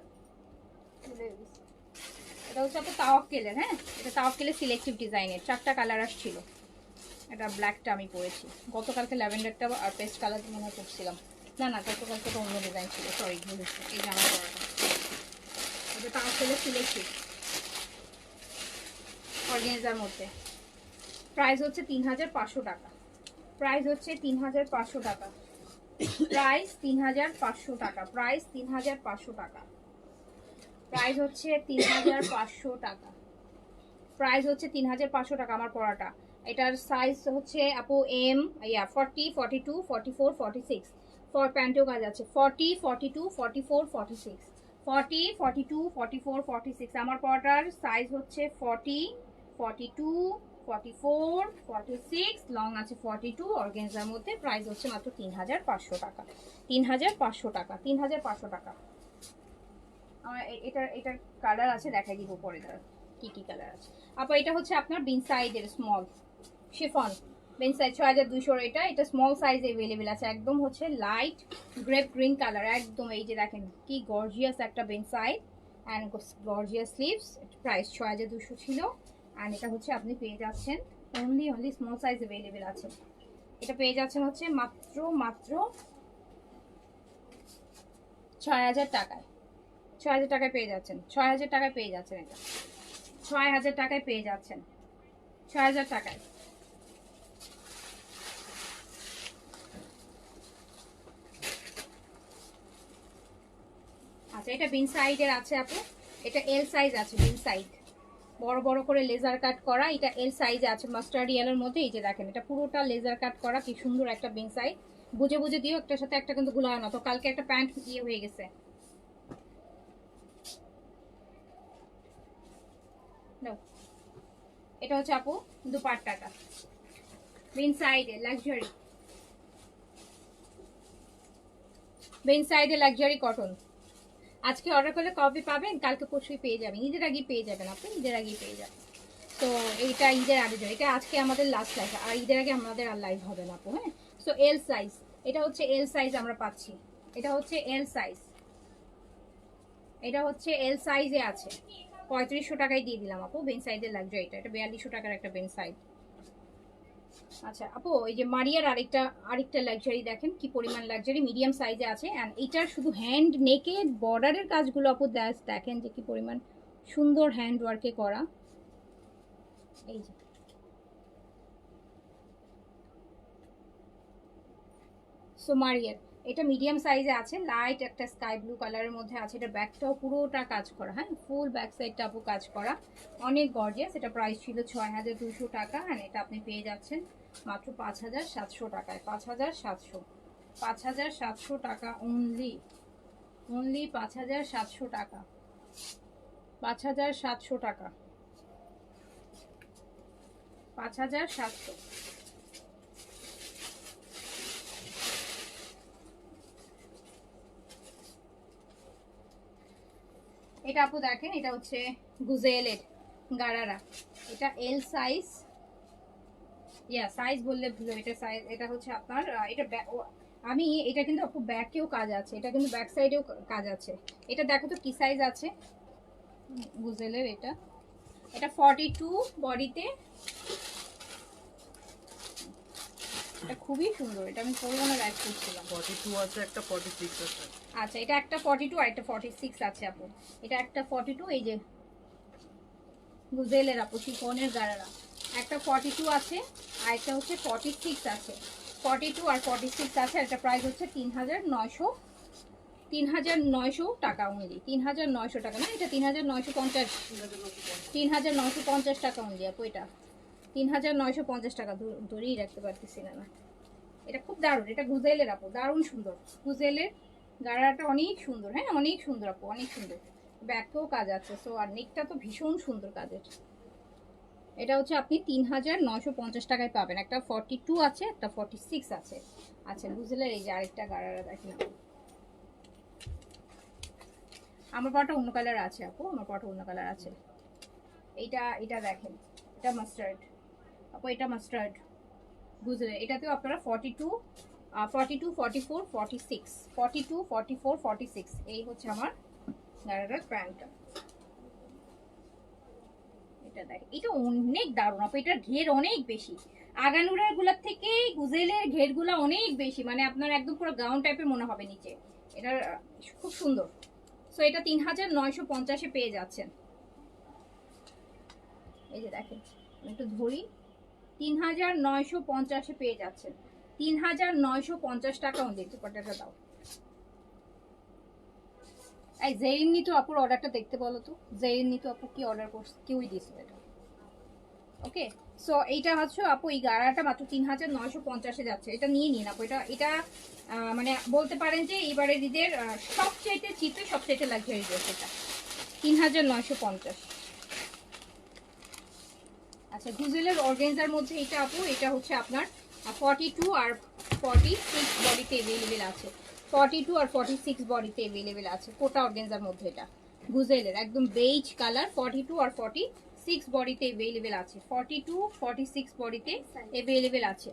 এটা হচ্ছে আপনার তাওয়াক্কেলের। হ্যাঁ, এটা তাওয়াক্কেলের সিলেক্টিভ ডিজাইনের, 4টা কালার আসছিল। এটা ব্ল্যাকটা আমি পরেছি, গতকালকে ল্যাভেন্ডারটা আর পেস্ট কালার মনে হয় করছিলাম। না না, গতকালকে তো অন্য ডিজাইন ছিল, সরি ভুলেছি। এই জামা পরাটা এটা তাওয়াক্কেলের সিলেক্টিভ অর্গানজার মধ্যে। প্রাইস হচ্ছে 3500 টাকা। প্রাইস হচ্ছে 3500 টাকা। প্রাইস 3500 টাকা। প্রাইস 3500 টাকা। প্রাইস হচ্ছে 3500 টাকা। প্রাইস হচ্ছে 3500 টাকা আমার পরাটা। এটার সাইজ হচ্ছে আপু এম, 40, 42, 44, 46। ফর প্যান্টেও কাজ আছে, 40, 42, 44, 46, 40, 42, 44, 46। আমার পরাটার সাইজ হচ্ছে 40, 42, 44, 46, লং আছে 42, অর্গানজার মধ্যে। প্রাইস হচ্ছে মাত্র 3500 টাকা। 3500 টাকা, 3500 টাকা। আমার এটার কালার আছে, দেখাই দিব পরে দাঁড়া কি কি কালার আছে আপা। এটা হচ্ছে আপনার বিন সাইজের স্মল শিফন, বিন সাইজ 6200। এটা স্মল সাইজ अवेलेबल আছে, একদম হচ্ছে লাইট গ্রেপ গ্রিন কালার একদম। এই যে দেখেন কি গর্জিয়াস একটা বিন size and gorgeous sleeves. Price 6200 ছিল। অ্যান্ড এটা হচ্ছে আপনি পেয়ে যাচ্ছেন অনলি স্মল সাইজ अवेलेबल আছে। এটা পেয়ে যাচ্ছেন হচ্ছে মাত্র 6000 টাকায়। 6000 টাকায় পেয়ে যাচ্ছেন, 6000 টাকায় পেয়ে যাচ্ছেন। এটা 6000 টাকায় পেয়ে যাচ্ছেন, 6000 টাকায়। আচ্ছা, এটা বিন সাইডের আছে আপু। এটা এল সাইজ আছে, বিন সাইড বড় বড় করে লেজার কাট করা। এটা এল সাইজে আছে, মাস্টার্ড ইয়েলোর মধ্যে। এই যে দেখেন, এটা পুরোটা লেজার কাট করা, কি সুন্দর একটা বিন সাইড। বুঝে বুঝে দিও, একটার সাথে একটা কিন্তু গুলো হয় না। তো কালকে একটা প্যান্ট ইয়ে হয়ে গেছে। এটা হচ্ছে আপু দুপাট্টাটা, বিন সাইডে লাক্সারি, বিন সাইডে লাক্সারি কটন। আজকে অর্ডার করলে কবে পাবেন? কালকে পরশুই পেয়ে যাবেন, ঈদের আগেই পেয়ে যাবেন আপনি, ঈদের আগেই পেয়ে যাবেন। তো এইটা ঈদের আগে, এটা আজকে আমাদের লাস্ট লাইভ, আর ঈদের আগে আমাদের আর লাইভ হবে না আপু। হ্যাঁ, সো এল সাইজ, এটা হচ্ছে এল সাইজ আমরা পাচ্ছি। এটা হচ্ছে এল সাইজ, এটা হচ্ছে এল সাইজে আছে। 3500 টাকায় দিয়ে দিলাম আপু, বেন সাইজের লাগবে। এটা 4200 টাকার একটা বেন সাইজ। আচ্ছা আপু, এই যে মারিয়ার আরেকটা লাক্সারি দেখেন কি পরিমাণ লাক্সারি, মিডিয়াম সাইজে আছে। অ্যান্ড এটার শুধু হ্যান্ড নেকে বর্ডারের কাজগুলো আপু দেখেন যে কি পরিমাণ সুন্দর হ্যান্ড ওয়ার্কে করা। এই যে সো মারিয়ার এটা মিডিয়াম সাইজে আছে, লাইট একটা স্কাই ব্লু কালারের মধ্যে আছে। এটা ব্যাকটাও পুরোটা কাজ করা, হ্যাঁ ফুল ব্যাক সাইডটা আপু কাজ করা, অনেক গর্জিয়াস। এটা প্রাইস ছিল ৬,২০০ টাকা, আর এটা আপনি পেয়ে যাচ্ছেন মাত্র ৫,৭০০ টাকায়। ৫,৭০০ টাকা অনলি, অনলি ৫,৭০০ টাকা, ৫,৭০০ টাকা, ৫,৭০০। এটা আপু দেখেন, এটা হচ্ছে গুজেলের গারারা। এটা এল সাইজ, সাইজ বললে ভুল, এটা সাইজ, এটা হচ্ছে আপনার এটা আমি এটা কিন্তু আপু ব্যাকেও কাজ আছে, এটা কিন্তু ব্যাক সাইডেও কাজ আছে। এটা দেখো তো কি সাইজ আছে গুজেলের। এটা এটা 42 বডিতে, এটা খুবই সুন্দর। এটা আমি পরবো না, লাইক করছিলাম। 42 আছে, একটা 46 আছে। আচ্ছা, এটা একটা 42 আর একটা 46 আছে আপু। এটা একটা 42, এই যে গুজেলের আপু শিফনের গারারা, একটা 42 আছে আর একটা হচ্ছে 46 আছে। 42 আর 46 আছে, একটা প্রাইস হচ্ছে 3,900 টাকা অনলি। 3,900 টাকা না, এটা 3,950, 3,950 টাকা অনলি আপু। এটা 3,950 টাকা, ধরেই রাখতে পারতেছি না। এটা খুব দারুণ, এটা গুজেলের আপু, দারুণ সুন্দর। গুজেলের গাড়াটা অনেক সুন্দর, হ্যাঁ অনেক সুন্দর আপু, অনেক সুন্দর। ব্যাকেও কাজ আছে, সো আর নেকটা তো ভীষণ সুন্দর কাজের। এটা হচ্ছে আপনি 3,950 টাকায় পাবেন। একটা 42 আছে, একটা 46 আছে। আচ্ছা, গুজেলের এই যে আরেকটা গাড়ারা দেখেন আপু। আমার পাটা অন্য কালার আছে আপু, আমার পাটা অন্য কালার আছে। এটা দেখেন, এটা মাস্টার্ড আপু, এটা মাস্টার্ড গুজরে। এটাতেও আপনারা 42, 44, 46, 42, 44, 46, এই হচ্ছে আমার গাড়ার প্যান্টটা। এটা দেখ, এটা অনেক দারুণ আপু, এটার ঘের অনেক বেশি। আগানুরের গুলার থেকে গুজেলের ঘের গুলা অনেক বেশি, মানে আপনার একদম পুরো গাউন টাইপের মনে হবে নিচে। এটার খুব সুন্দর। সো এটা 3,950-এ পেয়ে যাচ্ছেন। এই যে দেখেন, একটু ধরি, 3,950-এ পেয়ে যাচ্ছেন। 3,950 টাকা অনলি। দুপাট্টাটা দাও। এই জেরিন নিতু আপুর অর্ডারটা দেখতে বলো তো। জেরিন নিতু আপু কি অর্ডার করছে, কেউই দিছিল এটা। ওকে, সো এইটা হচ্ছে আপু, এই গাড়াটা মাত্র 3,950-এ যাচ্ছে। এটা নিয়ে নিন আপু। এটা মানে বলতে পারেন যে এবারে ঈদের সবচাইতে চিপে, সবচাইতে লাক্সারি ড্রেস এটা। 3,950। আচ্ছা, গুজেলের অর্গানজার মধ্যে এটা আপু, এটা হচ্ছে আপনার 42 আর 46 বডিতে অ্যাভেলেবেল আছে। 42 আর 46 বডিতে অ্যাভেলেবেল আছে, কোটা অর্গানজার মধ্যে। এটা গুজেলের একদম বেজ কালার, 42 আর 46 বডিতে অ্যাভেলেবেল আছে। 42, 46 বডিতে অ্যাভেলেবেল আছে।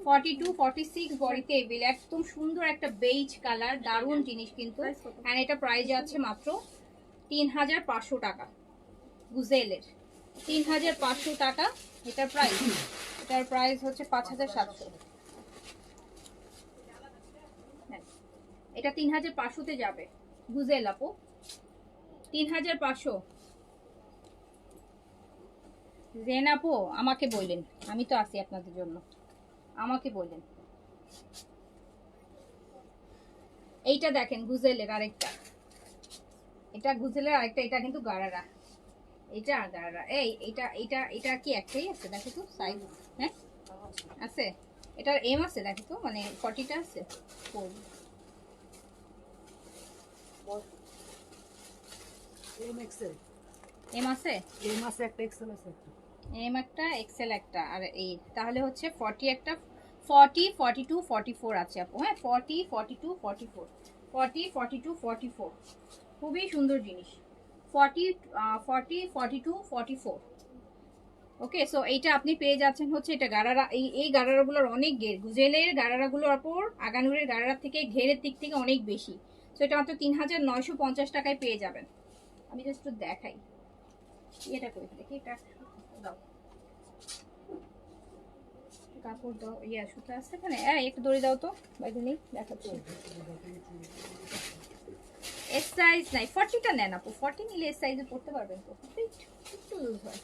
42, 46 বডিতে অ্যাভেলেবেল, একদম সুন্দর একটা বেজ কালার, দারুণ জিনিস কিন্তু। এন্ড এটা প্রাইস আছে মাত্র 3,500 টাকা গুজেলের। 3,500 টাকা এটার প্রাইস। এটার প্রাইস হচ্ছে 5,700। এটা 3,500-তে যাবে গুজেল আপু। 3,500। জেন আপু আমাকে বললেন, আমি তো আছি আপনাদের জন্য, আমাকে বললেন। এইটা দেখেন গুজেলের আরেকটা, এটা গুজেলের আরেকটা, এটা কিন্তু গারারা। এটা গারারা, এটা কি একটাই আছে দেখো তো সাইজ? হ্যাঁ আছে, এটার এম আছে দেখো তো, মানে 40টা আছে। এম আছে, এম আছে একটা, এক্সেল আছে একটা। এম একটা, এক্সেল একটা, আর এই তাহলে হচ্ছে 40 একটা, 40, 42, 44 আছে আপু। হ্যাঁ 40, 42, 44, 40, 42, 44, খুবই সুন্দর জিনিস। 40, 40, 42, 44। ওকে, সো এইটা আপনি পেয়ে যাচ্ছেন হচ্ছে, এটা গারারা। এই গারারাগুলোর অনেক ঘের, গুজেলের গারারাগুলোর ওপর আগানুরের গারারা থেকে ঘেরের দিক থেকে অনেক বেশি। সো এটা মাত্র 3,950 টাকায় পেয়ে যাবেন। আমি জাস্ট একটু দেখাই, এটা করে দেখি, এটা দাও, কাপড় দাও, সুতা আছে এখানে, একটু দড়ি দাও তো, বাইরে নেই, দেখাচ্ছি। এস সাইজ নাই, 40টা নেন আপু, 40 নিলে এস সাইজে পড়তে পারবেন তো, একটু লুজ হয়।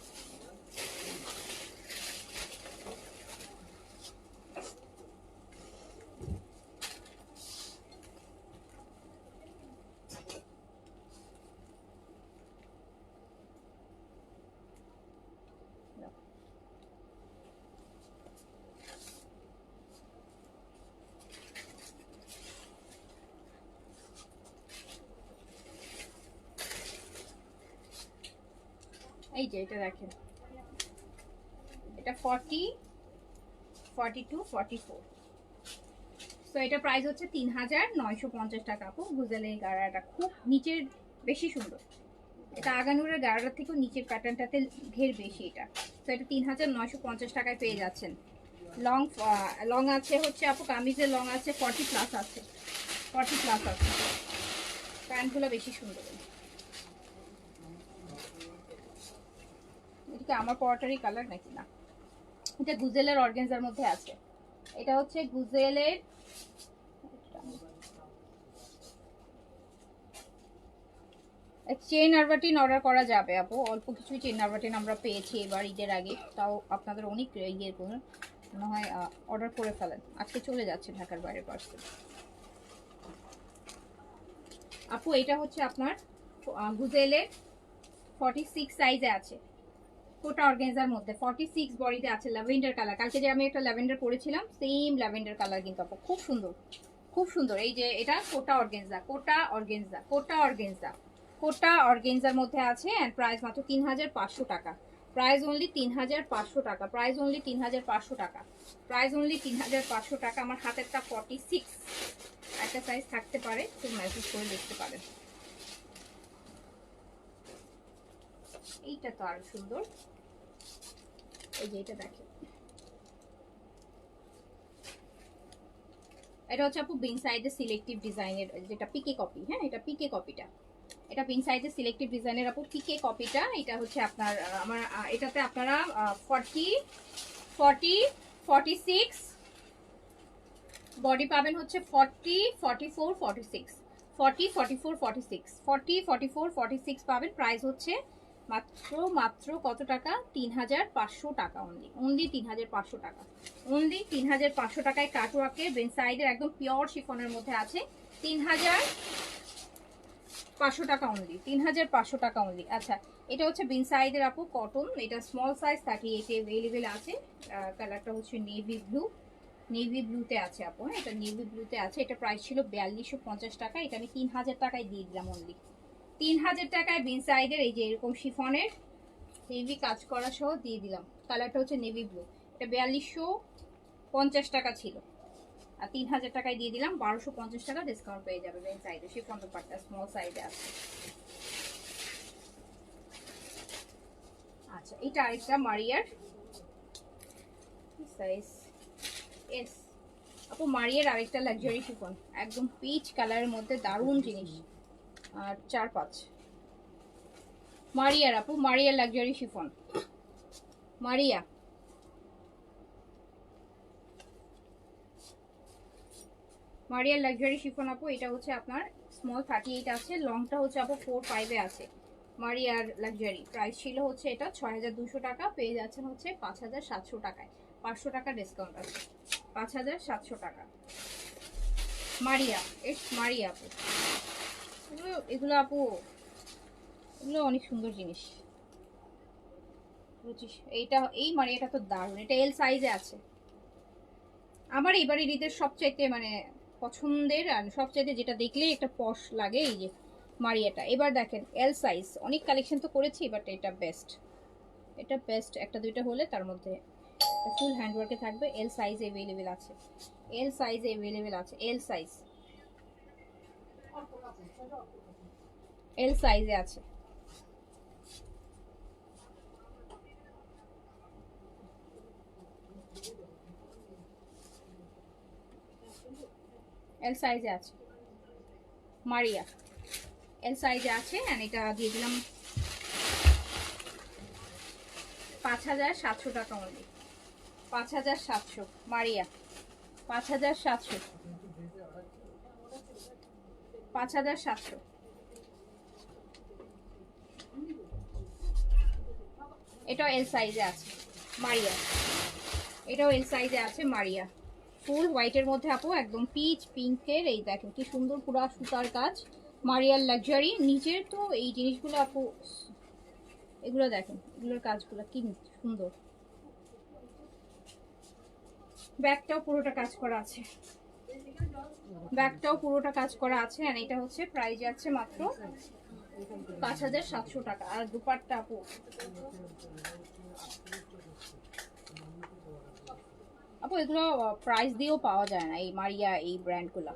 এই যে এটা দেখেন, এটা 40, 42, 44। তো এটা প্রাইস হচ্ছে 3950 টাকা আপু। গুজেলের গাড়াটা খুব নিচের বেশি সুন্দর, এটা আগানুরের গাড়াটার থেকেও নিচের প্যাটার্নটাতে ঘের বেশি এটা। তো এটা 3950 টাকায় পেয়ে যাচ্ছেন। লং লং আছে হচ্ছে আপু, কামিজের লং আছে 40 প্লাস আছে, 40 প্লাস আছে। প্যান্টগুলো বেশি সুন্দর। এটা কি আমার পরাটারই কালার নাকি? না, এটা গুজেলের অর্গানজার মধ্যে আছে। এটা হচ্ছে গুজেলের, চেন আরবাটিন অর্ডার করা যাবে আপু, অল্প কিছু চেন আরবাটিন আমরা পেয়েছি এবার ঈদের আগে, তাও আপনাদের অনেক ইয়ের কোনো মনে হয় অর্ডার করে ফেলেন, আজকে চলে যাচ্ছে ঢাকার বাইরের পার্সেল। আপু এটা হচ্ছে আপনার গুজেলের 46 সাইজে আছে, কোটা অর্গানজার মধ্যে 46 বডিতে আছে, ল্যাভেন্ডার কালার। কালকে যে আমি একটা ল্যাভেন্ডার পরেছিলাম সেম ল্যাভেন্ডার কালার কিন্তু আপু, খুব সুন্দর, খুব সুন্দর। এই যে এটা কোটা অর্গানজা, কোটা অর্গানজা, কোটা অর্গানজা, কোটা অর্গানজার মধ্যে আছে। এন্ড প্রাইস মাত্র 3500 টাকা, প্রাইস অনলি 3500 টাকা, প্রাইস অনলি 3500 টাকা, প্রাইস অনলি 3500 টাকা। আমার হাতেরটা 46, একটা সাইজ থাকতে পারে, খুব মেসেজ করে দেখতে পারেন। এইটা তো আরো সুন্দর, এই যে এটা দেখেন, এটা হচ্ছে আপু বিন সাইডের সিলেক্টিভ ডিজাইনের যেটা পিকে কপি। হ্যাঁ, এটা পিকে কপিটা, এটা বিন সাইডের সিলেক্টিভ ডিজাইনের আপু পিকে কপিটা। এটা হচ্ছে আপনার আমার এটাতে আপনারা 40, 40, 46 বডি পাবেন হচ্ছে 40, 44, 46, 40, 44, 46, 40, 44, 46 পাবেন। প্রাইস হচ্ছে মাত্র মাত্র কত টাকা? 3500 টাকা অনলি, অনলি 3500 টাকা, অনলি 3500 টাকায় কাটওয়ার্কের বেন সাইডের একদম পিওর শিফনের মধ্যে আছে। 3500 টাকা অনলি, 3500 টাকা অনলি। আচ্ছা, এটা হচ্ছে বিন সাইডের আপু কটন, এটা স্মল সাইজ 38 অ্যাভেলেবেল আছে। কালারটা হচ্ছে নেভি ব্লু, নেভি ব্লুতে আছে আপু। হ্যাঁ, এটা নেভি ব্লুতে আছে। এটা প্রাইস ছিল 4250 টাকা, এটা আমি 3000 টাকায় দিয়ে দিলাম অনলি, 3000 টাকায় বিন সাইডের এই যে এরকম শিফনের হেভি কাজ করা সহ দিয়ে দিলাম। কালারটা হচ্ছে নেভি ব্লু, এটা 4250 টাকা ছিল, আর 3000 টাকায় দিয়ে দিলাম 1250 টাকা ডিসকাউন্ট পেয়ে যাবে। বিন সাইডে শিফন দুপাট্টা স্মল সাইজে আছে। আচ্ছা, এটা আরেকটা মারিয়ার সাইজ এস আপু, মারিয়ার আরেকটা লাক্সারি শিফন, একদম পিচ কালারের মধ্যে দারুণ জিনিস। আর 4-5 মারিয়ার আপু, মারিয়ার লাক্সারি শিফন, মারিয়া, মারিয়ার লাক্সারি শিফন আপু। এটা হচ্ছে আপনার স্মল 38 আছে, লংটা হচ্ছে আপু 4-5 আছে। মারিয়ার লাক্সারি প্রাইস ছিল হচ্ছে এটা 6200 টাকা, পেয়ে যাচ্ছেন হচ্ছে 5700 টাকায়, 500 টাকা ডিসকাউন্ট আছে, 5700 টাকা। মারিয়া, মারিয়া আপু, এগুলো আপু, এগুলো অনেক সুন্দর জিনিস। এইটা, এই মারিয়াটা তো দারুণ, এটা এল সাইজে আছে। আমার এবারে ঈদের সবচাইতে মানে পছন্দের আর সবচাইতে যেটা দেখলেই একটা পশ লাগে এই যে মারিয়াটা। এবার দেখেন এল সাইজ, অনেক কালেকশন তো করেছি, বাট এটা বেস্ট, এটা বেস্ট। একটা দুইটা হলে তার মধ্যে ফুল হ্যান্ডওয়ার্কে থাকবে। এল সাইজ অ্যাভেলেবেল আছে, এল সাইজ অ্যাভেলেবেল আছে, এল সাইজ, এল সাইজে আছে। এল সাইজে আছে মারিয়া, এল সাইজে আছে। এন্ড এটা দিয়ে দিলাম 5700 টাকা অনলি, 5700 মারিয়া, 5700, 5700। এটাও এল সাইজে আছে মারিয়া, এটাও এল সাইজে আছে মারিয়া। ফুল হোয়াইটের মধ্যে আপু, একদম পিচ পিঙ্কের, এই দেখেন কি সুন্দর পুরা সুতার কাজ। মারিয়ার লাক্সারি নিচের তো এই জিনিসগুলো আপু, এগুলো দেখেন, এগুলোর কাজগুলো কি সুন্দর। ব্যাকটাও পুরোটা কাজ করা আছে, ব্যাকটাও পুরোটা কাজ করা আছে। আর এটা হচ্ছে প্রাইস আছে মাত্র 5,700 টাকা। আর দুপাট্টা আপু, আপু এগুলো প্রাইস দিয়েও পাওয়া যায় না, এই মারিয়া এই ব্র্যান্ডগুলো।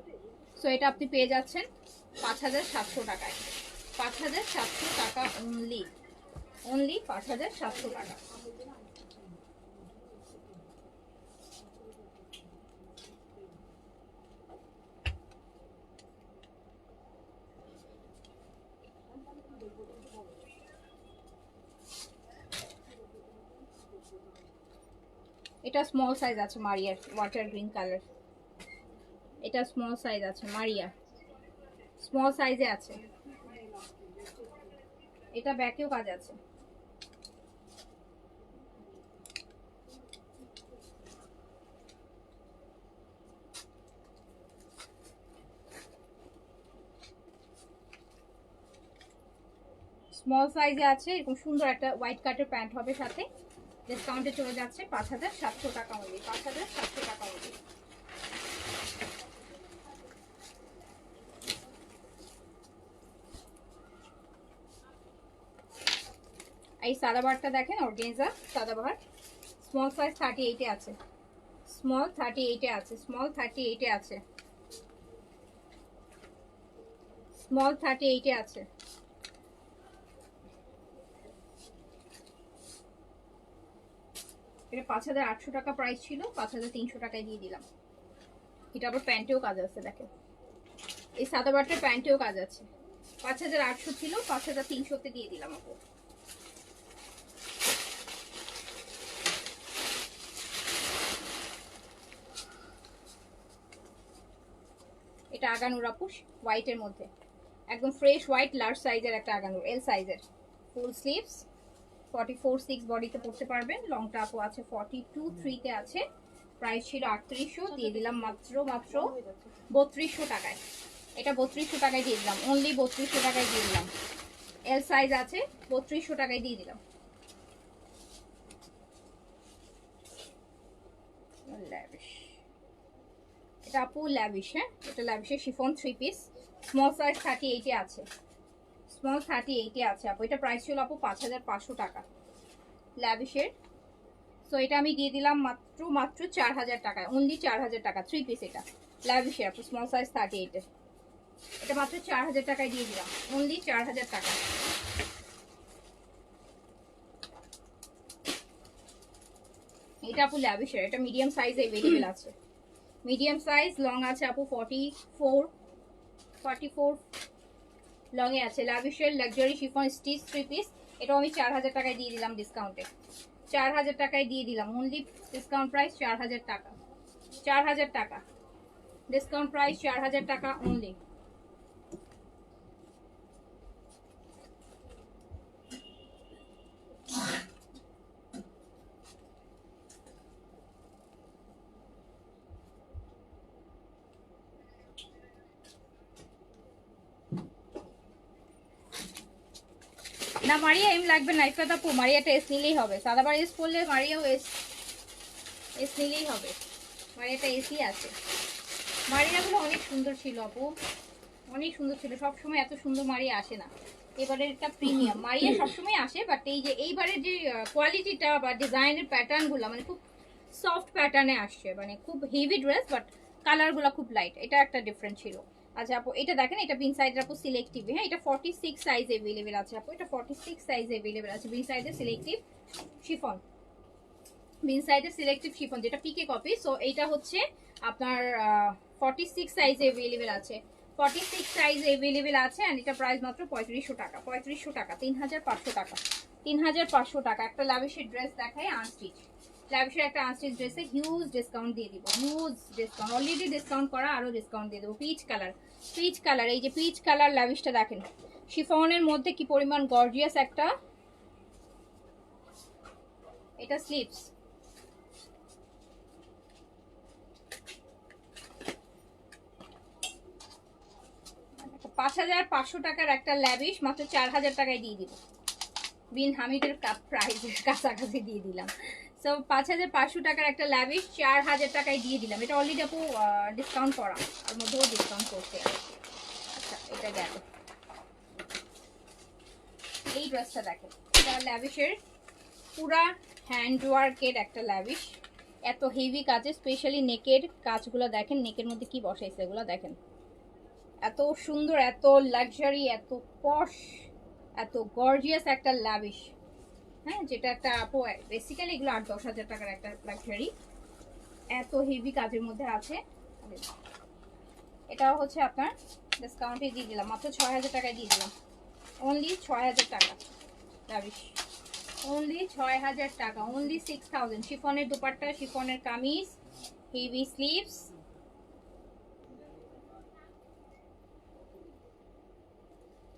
সো এটা আপনি পেয়ে যাচ্ছেন 5,700 টাকায়। 5,700 টাকা অনলি, অনলি 5,700 টাকা। এটা স্মল সাইজ আছে মারিয়ার, ওয়াটার গ্রিন কালার। এটা স্মল সাইজ আছে মারিয়া, স্মল সাইজে আছে। এটা ব্যাকেও কাজ আছে। স্মল সাইজে আছে, এরকম সুন্দর একটা হোয়াইট কাটের প্যান্ট হবে সাথে। ডিসকাউন্টে চলে যাচ্ছে 5,700 টাকা অনলি, 5,700 টাকা অনলি। এই সাদাবারটা দেখেন, অর্গানজা সাদাবাহার, স্মল সাইজ 38 এ আছে, স্মল 38 এ আছে, স্মল 38 এ আছে, স্মল 38 এ আছে। এটা 5,800 টাকা প্রাইস ছিল, 5,300 টাকায় দিয়ে দিলাম। এটা আবার প্যান্টেও কাজ আছে দেখেন, এই সাদাবারটার প্যান্টেও কাজ আছে। 5,800 ছিল, 5,300-তে দিয়ে দিলাম আপু। এটা আগানুর আপু, হোয়াইটের মধ্যে একদম ফ্রেশ হোয়াইট, লার্জ সাইজের একটা আগানুর, এল সাইজের, ফুল স্লিভস, 44/6 বডিতে পড়তে পারবেন। লংটা আপু আছে 42/3-তে আছে। প্রাইস ছিল 3800, দিয়ে দিলাম মাত্র 3200 টাকায়। এটা 3200 টাকায় দিয়ে দিলাম, অনলি 3200 টাকায় দিয়ে দিলাম। এল সাইজ আছে, 3200 টাকায় দিয়ে দিলাম। এটা আপু ল্যাভিশ, হ্যাঁ এটা ল্যাভিশের শিফন 3 পিস, স্মল সাইজ 38-এ আছে, স্মল 38-এ আছে আপু। এটা প্রাইস ছিল আপু 5,500 টাকা ল্যাভিশের। সো এটা আমি দিয়ে দিলাম মাত্র 4,000 টাকায়, অনলি 4,000 টাকা, 3 পিস। এটা ল্যাভিশের আপু, স্মল সাইজ 38-এ, এটা মাত্র 4,000 টাকায় দিয়ে দিলাম, অনলি 4,000 টাকা। এটা আপু ল্যাভিশের, এটা মিডিয়াম সাইজ अवेलेबल আছে, মিডিয়াম সাইজ লং আছে আপু 44 লং এ আছে। ল্যাভিশের লাক্সারি শিফন স্টিচ 3 পিস, এটাও আমি 4,000 টাকায় দিয়ে দিলাম ডিসকাউন্টে, 4,000 টাকায় দিয়ে দিলাম, অনলি ডিসকাউন্ট প্রাইস 4,000 টাকা, 4,000 টাকা ডিসকাউন্ট প্রাইস, 4,000 টাকা অনলি। না মারিয়া এম লাগবে না, ইফাত আপু মারিয়াটা এস নিলেই হবে, সাদাবার এস পড়লে মারিয়াও এস নিলেই হবে, মারিয়াটা এসই আছে। মারিয়াগুলো অনেক সুন্দর ছিল আপু, অনেক সুন্দর ছিল, সবসময় এত সুন্দর মারিয়া আসে না। এবারের একটা প্রিমিয়াম মারিয়া সবসময় আসে, বাট এই যে এইবারের যে কোয়ালিটিটা বা ডিজাইনের প্যাটার্নগুলো মানে খুব সফট প্যাটার্নে আসছে, মানে খুব হেভি ড্রেস বাট কালারগুলো খুব লাইট, এটা একটা ডিফারেন্ট ছিল। আচ্ছা আপু এটা দেখেন, এটা বিন সাইজের আপু সিলেক্টিভ, হ্যাঁ এটা 46 সাইজ अवेलेबल আছে আপু, এটা 46 সাইজ अवेलेबल আছে, বিন সাইজের সিলেক্টিভ শিফন, বিন সাইজের সিলেক্টিভ শিফন যেটা পিকে কপি। সো এইটা হচ্ছে আপনার 46 সাইজ अवेलेबल আছে, 46 সাইজ अवेलेबल আছে। এন্ড এটা প্রাইস মাত্র 3500 টাকা, 3500 টাকা, 3,500 টাকা, 3,500 টাকা। একটা লাভিশের ড্রেস দেখাই আনস্টিচ, লাভিশের একটা আনস্টিচ ড্রেসে হিউজ ডিসকাউন্ট দিয়ে দিব, হিউজ ডিসকাউন্ট, অলরেডি ডিসকাউন্ট করা, আরো ডিসকাউন্ট দিয়ে দেবো। পিচ কালার, পিচ কালার, এই যে পিচ কালার লাভিশটা দেখেন, শিফনের মধ্যে কি পরিমাণ গর্জিয়াস একটা, এটা স্লিভস, 5,500 টাকার একটা ল্যাভিশ মাত্র 4,000 টাকায় দিয়ে দিব, বিন হামিদের প্রাইসের কাছাকাছি দিয়ে দিলাম। সো 5,500 টাকার একটা ল্যাভিশ 4,000 টাকায় দিয়ে দিলাম। এটা অলরেডি আপু ডিসকাউন্ট করা, আর মধ্যেও ডিসকাউন্ট করতে। আচ্ছা এটা গেল, এই ড্রেসটা দেখেন, এটা ল্যাভিশের পুরা হ্যান্ডওয়ার্কের একটা ল্যাভিশ, এত হেভি কাজে, স্পেশালি নেকের কাজগুলো দেখেন, নেকের মধ্যে কি বসাইছে এগুলো দেখেন, এত সুন্দর, এত লাক্সারি, এত পশ, এত গর্জিয়াস একটা ল্যাভিশ। হ্যাঁ, যেটা একটা আপু বেসিক্যালি এগুলো 8-10 হাজার টাকার একটা লাক্সারি, এত হেভি কাজের মধ্যে আছে। এটাও হচ্ছে আপনার ডিসকাউন্টে দিয়ে দিলাম, মাত্র 6,000 টাকায় দিয়ে দিলাম, অনলি 6,000 টাকা লাভিশ, অনলি 6,000 টাকা, অনলি 6,000। শিফনের দুপাট্টা, শিফনের কামিজ, হেভি স্লিভস,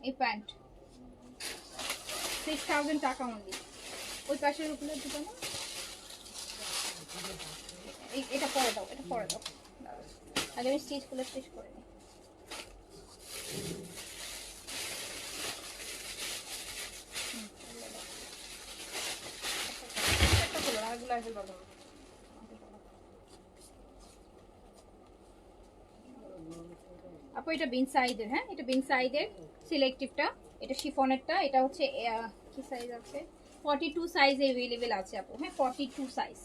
এই প্যান্ট, 6,000 টাকা অনলি। ওই পাশের উপরে দুটো না, এটা পরে দাও, এটা পরে দাও, আগে আমি স্টিচ করে স্টিচ করে নিই। আপু এটা বিন সাইজের, হ্যাঁ এটা বিন সাইজের সিলেক্টিভটা, এটা শিফনেরটা, এটা হচ্ছে কি সাইজ আছে, 42 সাইজে अवेलेबल আছে আপু, হ্যাঁ 42 সাইজ,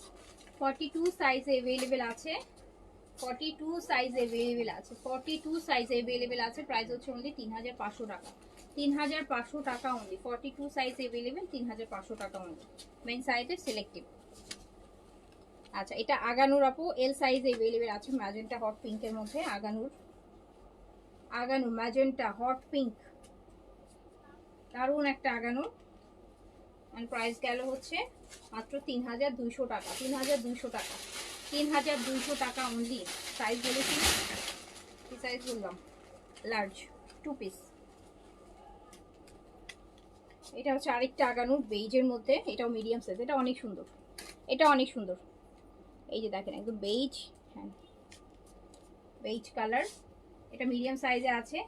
42 সাইজে अवेलेबल আছে, 42 সাইজে अवेलेबल আছে, 42 সাইজে अवेलेबल আছে। প্রাইস হচ্ছে অনলি 3,500 টাকা, 3,500 টাকা অনলি, 42 সাইজে अवेलेबल 3,500 টাকা অনলি, মেন সাইজের সিলেক্টিভ। আচ্ছা, এটা আগানুর আপু, এল সাইজে अवेलेबल আছে, ম্যাজেন্টা হট পিঙ্কের মধ্যে, Aganoor, Aganoor magenta hot pink, দারুণ একটা আগানুর। এন্ড প্রাইস গেল হচ্ছে মাত্র 3,200 টাকা, 3,200 টাকা, 3,200 টাকা অনলি। সাইজ বলেছি না, কি সাইজ বললাম, লার্জ 2 পিস। এটা হচ্ছে আরেকটা আগানুর বেইজের মধ্যে, এটাও মিডিয়াম সাইজ, এটা অনেক সুন্দর, এটা অনেক সুন্দর, এই যে দেখেন একদম বেইজ, হ্যাঁ বেইজ কালার, এটা মিডিয়াম সাইজে আছে,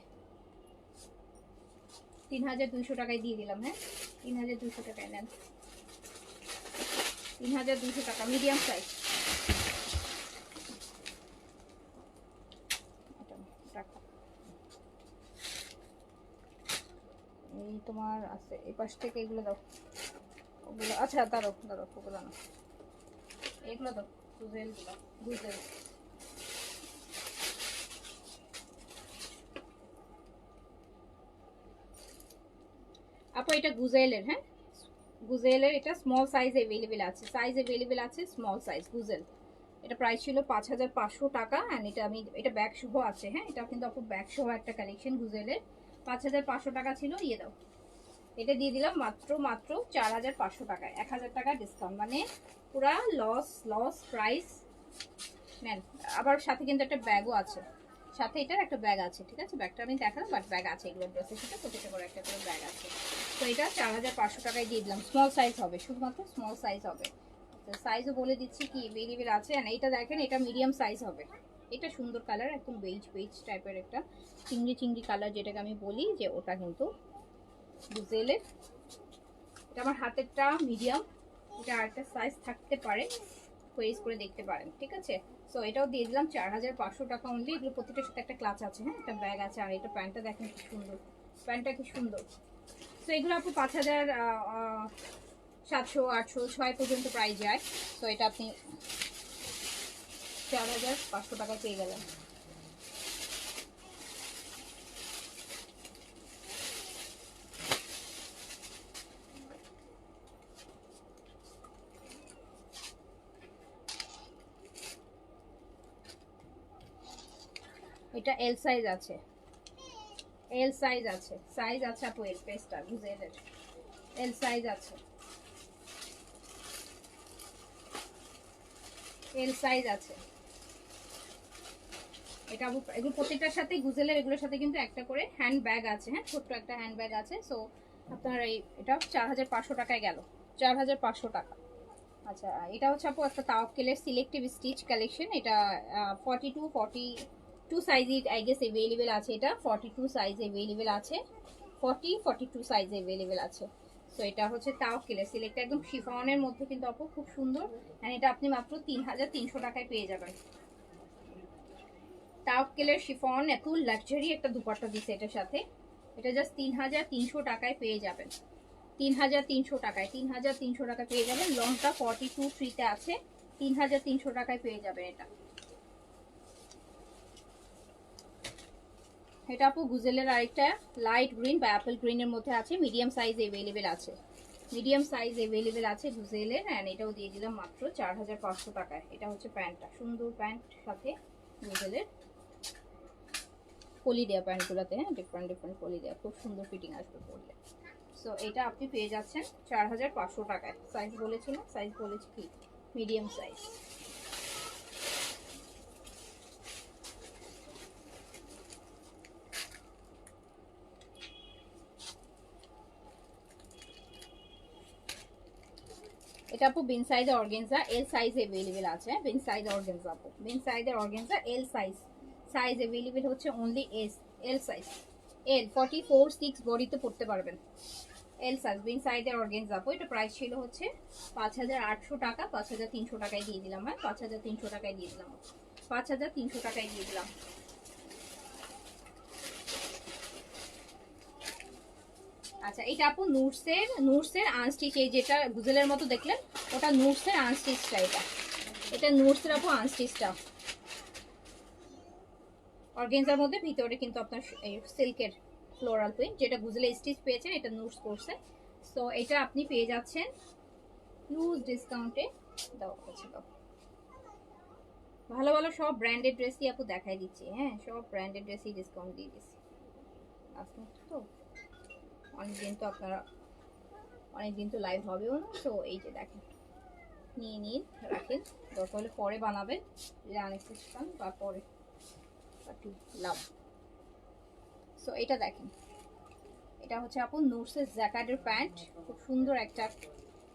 3,200 টাকায় দিয়ে দিলাম, হ্যাঁ 3,200 টাকায় নেন, 3,200 টাকা মিডিয়াম সাইজ। এই তোমার আছে এই পাশ থেকে, এগুলো দাও, ওগুলো আচ্ছা দাঁড়ো দাঁড়ো, ওগুলো না, এগুলো দাও, গুজেল গুলো, গুজেল, আপু এটা গুজেলের, হ্যাঁ গুজেলের, এটা স্মল সাইজ अवेलेबल আছে, সাইজ अवेलेबल আছে স্মল সাইজ গুজেল। এটা প্রাইস ছিল 5,500 টাকা, এন্ড এটা আমি, এটা ব্যাগ সহ আছে, হ্যাঁ এটা কিন্তু আপু ব্যাগ সহ একটা কালেকশন গুজেলের, 5,500 টাকা ছিল, ইয়ে দাও, এটা দিয়ে দিলাম মাত্র মাত্র 4,500 টাকায়, 1,000 টাকা ডিসকাউন্ট, মানে পুরা লস লস প্রাইস নেন। আবার সাথে কিন্তু একটা ব্যাগও আছে, সাথে এটার একটা ব্যাগ আছে, ঠিক আছে ব্যাগটা আমি দেখালাম, বাট ব্যাগ আছে, এগুলো ড্রেসের সাথে প্রত্যেকটা করে একটা করে ব্যাগ আছে। তো এটা 4,500 টাকায় দিয়ে দিলাম, স্মল সাইজ হবে, শুধুমাত্র স্মল সাইজ হবে, সাইজও বলে দিচ্ছি কি अवेलेबल আছে। আর এটা দেখেন, এটা মিডিয়াম সাইজ হবে, এটা সুন্দর কালার, একদম বেজ বেজ টাইপের একটা চিংড়ি চিংড়ি কালার, যেটাকে আমি বলি যে ওটা কিন্তু গুজেলের। এটা আমার হাতেরটা মিডিয়াম, এটা আরেকটা সাইজ থাকতে পারে, কোয়েস করে দেখতে পারেন, ঠিক আছে। সো এটাও দিয়ে দিলাম 4,500 টাকা অনলি। এগুলো প্রত্যেকটার সাথে একটা ক্লাচ আছে, হ্যাঁ একটা ব্যাগ আছে, আর এটা প্যান্টটা দেখেন কি সুন্দর, প্যান্টটা কি সুন্দর। সো এগুলো আপু 5,700, 800, 6 পর্যন্ত প্রাইস যায়। তো এটা আপনি 4,500 টাকা পেয়ে গেলেন। এটা এল সাইজ আছে, এল সাইজ আছে, সাইজ আছে আপু, এল পেস্টটা গুজেলের এল সাইজ আছে, এল সাইজ আছে। এটা এগুলো প্রত্যেকটার সাথে গুজেলের, এগুলোর সাথে কিন্তু একটা করে হ্যান্ড ব্যাগ আছে, হ্যাঁ ছোট্ট একটা হ্যান্ড ব্যাগ আছে। সো আপনার এটা 4,500 টাকায় গেল, 4,500 টাকা। আচ্ছা, এটা হচ্ছে আপু একটা তাওয়াক্কেলের সিলেক্টিভ স্টিচ কালেকশন, এটা 42 সাইজ আই গেস अवेलेबल আছে, এটা 42 সাইজ अवेलेबल আছে, 42 সাইজ अवेलेबल আছে। সো এটা হচ্ছে তাওয়াক্কেলের সিলেক্ট, একদম শিফনের মধ্যে কিন্তু আপু খুব সুন্দর, এন্ড এটা আপনি মাত্র 3,300 টাকায় পেয়ে যাবেন। তাওয়াক্কেলের শিফন, এত লাক্সারি একটা দুপাট্টা দিচ্ছে এটার সাথে, এটা জাস্ট 3,300 টাকায় পেয়ে যাবেন। 3300 টাকায়, 3300 টাকা পেয়ে যাবেন। লংটা 42 ফ্রিতে আছে, 3300 টাকায় পেয়ে যাবেন এটা। এটা আপু গুজেলের আরেকটা লাইট গ্রিন বা অ্যাপেল গ্রিনের মধ্যে আছে, মিডিয়াম সাইজ অ্যাভেলেবেল আছে, মিডিয়াম সাইজ অ্যাভেলেবেল আছে গুজেলের। অ্যান্ড এটাও দিয়ে দিলাম মাত্র 4500 টাকায়। এটা হচ্ছে প্যান্টটা, সুন্দর প্যান্ট সাথে গুজেলের পলি দেওয়া প্যান্টগুলোতে, হ্যাঁ ডিফারেন্ট ডিফারেন্ট পলি দেওয়া, খুব সুন্দর ফিটিং আসবে পরলে। সো এটা আপনি পেয়ে যাচ্ছেন 4500 টাকায়। সাইজ বলেছিলাম, সাইজ বলেছি কি মিডিয়াম সাইজ। এটা আপু বিন সাইজের অর্গানজা, এল সাইজ अवेलेबल আছে। বিন সাইজ অর্গানজা আপু, বিন সাইজের organza L size, size available হচ্ছে অনলি এল সাইজ। এল 44-6 বডিতে পড়তে পারবেন, এল সাইজ বিন সাইজের অর্গানজা আপু। এটা প্রাইস ছিল হচ্ছে 5800 টাকা, 5300 টাকায় দিয়ে দিলাম। হ্যাঁ 5300 টাকায় দিয়ে দিলাম, 5300 টাকায় দিয়ে দিলাম। আচ্ছা এটা আপু নুটসের আনস্টিচ, এই যেটা গুজেলের মতো দেখলেন ওটা নুটসের আনস্টিচটা, এটা নুটসের আপু আনস্টিচটা অর্গানজার মধ্যে, ভিতরে কিন্তু আপনার সিল্কের ফ্লোরাল প্রিন্ট, যেটা গুজেলে স্টিচ পেয়েছেন এটা নুটস করছে। সো এটা আপনি পেয়ে যাচ্ছেন হিউজ ডিসকাউন্টে। দাও আচ্ছা দাও, ভালো ভালো সব ব্র্যান্ডেড ড্রেসই আপু দেখাই দিচ্ছি। হ্যাঁ সব ব্র্যান্ডেড ড্রেসই ডিসকাউন্ট দিয়ে দিচ্ছি। আসলে তো অনেকদিন তো আপনারা, অনেকদিন তো লাইভ হবেও না, তো এই যে দেখেন নিয়ে নিন রাখেন, দরকার হলে পরে বানাবেন আনএক্সপেক্টেড বা পরে লাভ। সো এটা দেখেন, এটা হচ্ছে আপু নুটসের জ্যাকার্ডের প্যান্ট, খুব সুন্দর একটা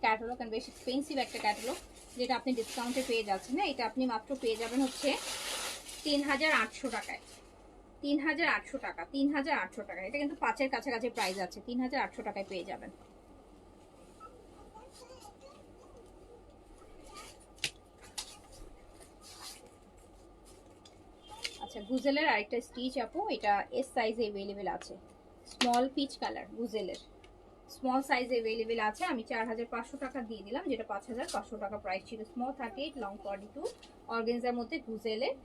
ক্যাটালগ এন্ড বেশ এক্সপেন্সিভ একটা ক্যাটালগ, যেটা আপনি ডিসকাউন্টে পেয়ে যাচ্ছেন। না এটা আপনি মাত্র পেয়ে যাবেন হচ্ছে 3800 টাকায়, 3800 টাকা, 3800 টাকা। এটা কিন্তু 5-এর কাছাকাছি প্রাইস আছে, 3800 টাকায় পেয়ে যাবেন। আচ্ছা গুজেলের আরেকটা স্টিচ আপু, এটা এস সাইজে अवेलेबल আছে, স্মল পিচ কালার গুজেলের স্মল সাইজে अवेलेबल আছে। আমি 4500 টাকা দিয়ে দিলাম, যেটা 5500 টাকা প্রাইস ছিল। স্মল 38, লং 42, অর্গানজার মধ্যে গুজেলের।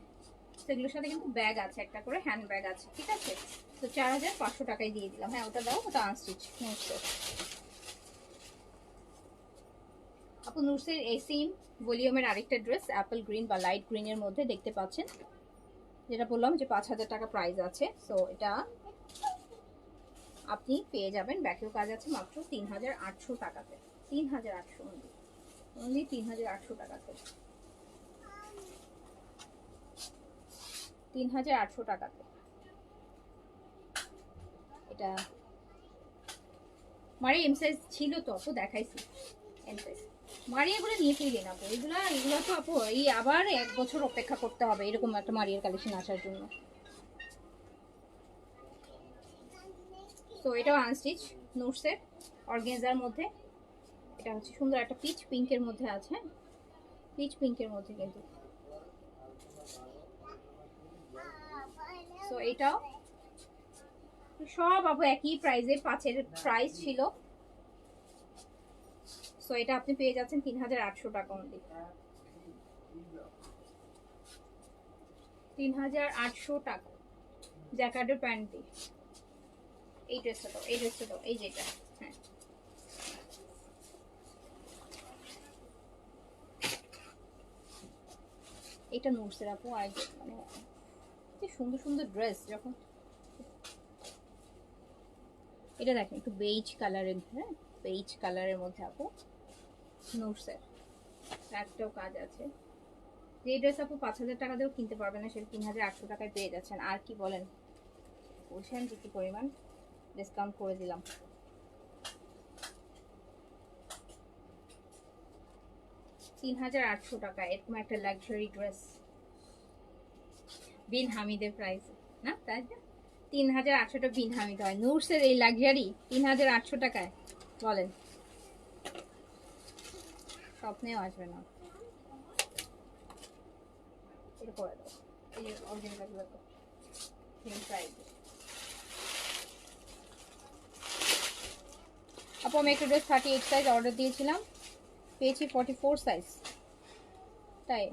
সেগুলোর সাথে কিন্তু ব্যাগ আছে, একটা করে হ্যান্ড ব্যাগ আছে, ঠিক আছে। তো 4500 টাকায় দিয়ে দিলাম। হ্যাঁ ওটা দাও, ওটা আনস্টিচ নুটসের আপু। নুটসের এসিম ভলিউমের আরেকটা ড্রেস অ্যাপেল গ্রিন বা লাইট গ্রিনের মধ্যে দেখতে পাচ্ছেন, যেটা বললাম যে 5000 টাকা প্রাইস আছে। সো এটা আপনি পেয়ে যাবেন, ব্যাকেও কাজ আছে, মাত্র 3800 টাকাতে, 3800 অনলি 3800 টাকাতে, 3800 টাকাতে। এটা মারি এম সাইজ ছিল তো আপু, দেখাইছি এম সাইজ। মারি এগুলো নিয়ে ফেলি না আপু, এগুলো তো আপু এই আবার 1 বছর অপেক্ষা করতে হবে এরকম একটা মারিয়ার কালেকশন আসার জন্য। তো এটাও আনস্টিচ নুটসের অর্গানজার মধ্যে। এটা হচ্ছে সুন্দর একটা পিচ পিঙ্কের মধ্যে আছে, পিচ পিঙ্কের মধ্যে কিন্তু। সো এটাও সব আপু একই প্রাইসে, 5-এর প্রাইস ছিল। সো এটা আপনি পেয়ে যাচ্ছেন 3800 টাকা অনলি, 3800 টাকা জ্যাকার্ডের প্যান্ট দিয়ে। এই ড্রেসটা দাও, এই ড্রেসটা দাও, এই যেটা, হ্যাঁ এটা নুটসের আপু। আর মানে কি সুন্দর সুন্দর ড্রেস যখন, এটা দেখেন একটু বেইজ কালারের, হ্যাঁ বেইজ কালারের মধ্যে আপু নুটসের একটাও কাজ আছে। যে ড্রেস আপু 5000 টাকা দিয়েও কিনতে পারবেন না, সেটা 3800 টাকায় পেয়ে যাচ্ছেন। আর কি বলেন, বলছেন যে কি পরিমাণ ডিসকাউন্ট করে দিলাম। $3800 টাকা এরকম একটা লাক্সারি ড্রেস বিন হামিদের প্রাইস না, তাই না? 3800 টাকা বিন হামিদ হয়, নুটসের এই লাক্সারি 3800 টাকায়, বলেন স্বপ্নেও আসবে না। এটা করে দাও, এই যে অরিজিনাল গুলো তো সেম প্রাইস। আপু আমি একটা ড্রেস 38 সাইজ অর্ডার দিয়েছিলাম, পেয়েছি 44 সাইজ। তাই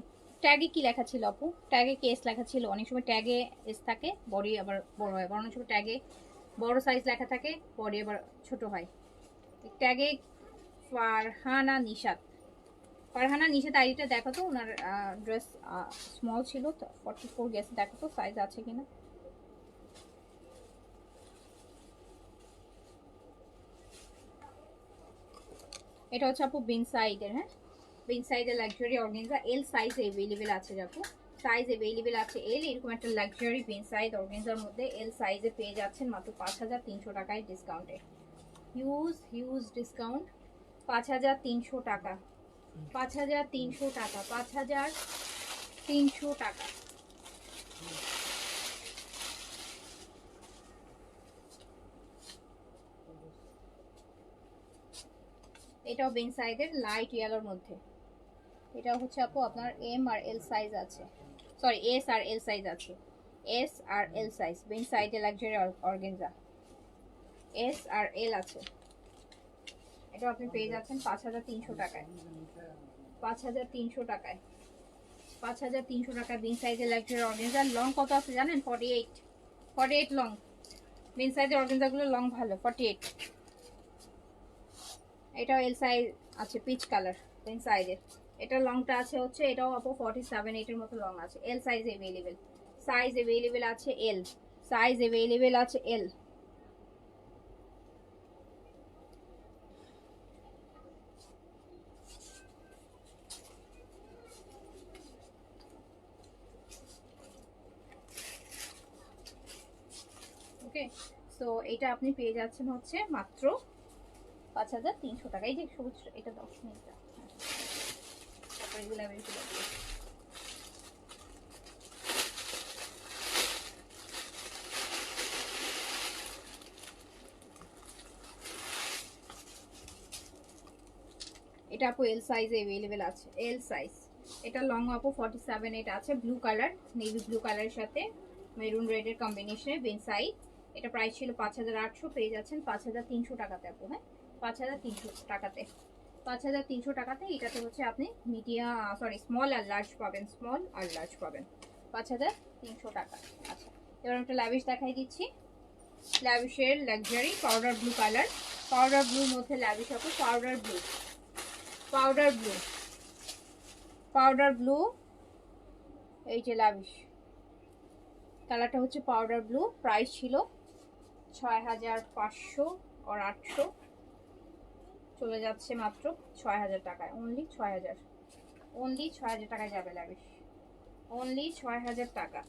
ট্যাগে কি লেখা ছিল আপু? ট্যাগে কি এস লেখা ছিল? অনেক সময় ট্যাগে এস থাকে, বডি আবার বড় হয়, আবার অনেক সময় ট্যাগে বড় সাইজ লেখা থাকে, বডি আবার ছোট হয়। ট্যাগে ফারহানা নিশাত, ফারহানা নিশাত আইডিটা দেখো তো, ওনার ড্রেস স্মল ছিল তো 44 গেছে, দেখো তো সাইজ আছে কিনা। এটা হচ্ছে আপু বিন সাইডের, হ্যাঁ বিন সাইডের লাক্সারি অর্গানজা, এল সাইজ अवेलेबल আছে আপু, সাইজ अवेलेबल আছে এল। এরকম একটা লাক্সারি বিন সাইজ অর্গানজার মধ্যে এল সাইজে পেয়ে যাচ্ছেন মাত্র 5300 টাকায় ডিসকাউন্টে। হিউজ ডিসকাউন্ট, 5300 টাকা, 5300 টাকা, 5300 টাকা। এটাও বিন সাইজের লাইট ইয়েলোর মধ্যে, এটা হচ্ছে আপু আপনার এম আর এল সাইজ আছে, সরি এস আর এল সাইজ আছে, এস আর এল সাইজ বিন সাইডে লাক্সারি অর্গানজা, এস আর এল আছে। এটা আপনি পেয়ে যাচ্ছেন 5300 টাকায়, 5300 টাকায়, 5300 টাকা বিন সাইজের লাক্সারি অর্গানজা। লং কত আছে জানেন? 48 লং। বিন সাইজের অর্গানজাগুলো লং ভালো, 48। এটাও এল সাইজ আছে, পিচ কালার বিন সাইজের। এটা লংটা আছে হচ্ছে, এটাও আপু 47 এটার মতো লং আছে। এল সাইজ अवेलेबल, সাইজ अवेलेबल আছে এল, সাইজ अवेलेबल আছে এল। ওকে, সো এটা আপনি পেয়ে যাচ্ছেন হচ্ছে মাত্র 5300 টাকা। এই যে সবুজ, এটা 10 মিনিট। তারপর এগুলো আমি তুলে দিই। এটা আপু এল সাইজে अवेलेबल আছে, এল সাইজ। এটা লং আপু 47 এটা আছে, ব্লু কালার, নেভি ব্লু কালারের সাথে মেরুন রেডের কম্বিনেশনে বিন সাইজ। এটা প্রাইস ছিল 5800, পেয়ে যাচ্ছেন 5300 টাকাতে আপু, হ্যাঁ 5300 টাকাতে, 5300 টাকাতে। এটাতে হচ্ছে আপনি মিডিয়াম, সরি স্মল আর লার্জ পাবেন, স্মল আর লার্জ পাবেন 5300 টাকা। আচ্ছা, এবার একটা ল্যাভিশ দেখাই দিচ্ছি, ল্যাভিশের luxury powder blue colour, powder ব্লুর মধ্যে ল্যাভিশ আপু, powder blue, powder blue, powder blue. এই যে লাভিশ কালারটা হচ্ছে পাউডার ব্লু, প্রাইস ছিল 6500 আর 800, চলে যাচ্ছে মাত্র 6000 টাকায়, অনলি 6000, অনলি 6000 টাকায় যাবে লাভিশ, অনলি 6000 টাকা।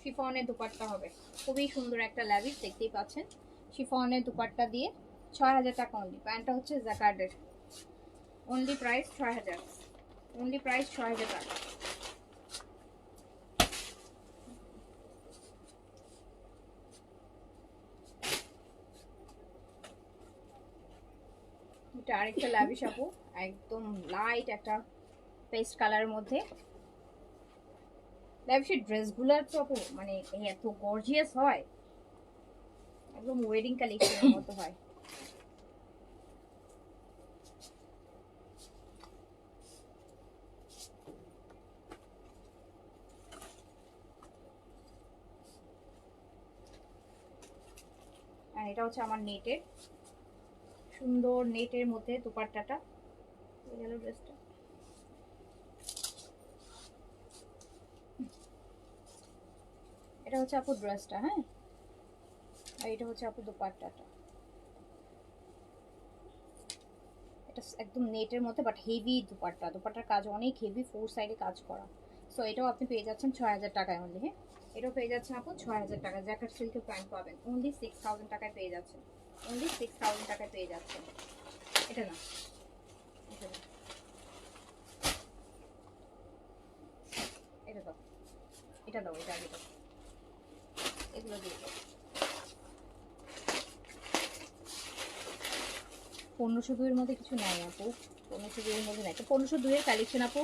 শিফনের দুপাট্টা হবে, খুবই সুন্দর একটা লাভিশ, দেখতেই পাচ্ছেন শিফনের দুপাট্টা দিয়ে 6000 টাকা অনলি। প্যান্টটা হচ্ছে জ্যাকার্ডের, অনলি প্রাইস 6000, অনলি প্রাইস 6000 টাকা। এটা আরেকটা লাভিশ আপু, একদম লাইট একটা পেস্ট কালারের মধ্যে। লাভিশের ড্রেসগুলো তো আপু মানে এত গর্জিয়াস হয়, একদম ওয়েডিং কালেকশনের মতো হয়। আর এটা হচ্ছে আমার নেটের, সুন্দর নেটের মধ্যে দুপাট্টাটা, গেল ড্রেসটা। এটা হচ্ছে আপু ড্রেসটা, হ্যাঁ, আর এটা হচ্ছে আপু দুপাট্টাটা। এটা একদম নেটের মধ্যে বাট হেভি দুপাট্টা, দুপাট্টার কাজ অনেক হেভি, ফোর সাইডে কাজ করা। সো এটাও আপনি পেয়ে যাচ্ছেন 6000 টাকায় অনলি, হ্যাঁ এটাও পেয়ে যাচ্ছেন আপু 6000 টাকা। জ্যাকেট সিল্কের প্যান্ট পাবেন অনলি 6000 টাকায় পেয়ে যাচ্ছেন, অনলি 6000 টাকায় পেয়ে যাচ্ছেন। এটা না, এটা না, এটা দাও, এটা দাও, এটা আগে দাও, এগুলো দিয়ে দাও। 1502 এর মধ্যে কিছু নাই আপু, 1502 এর মধ্যে নাই। তো 1502 এর কালেকশন আপু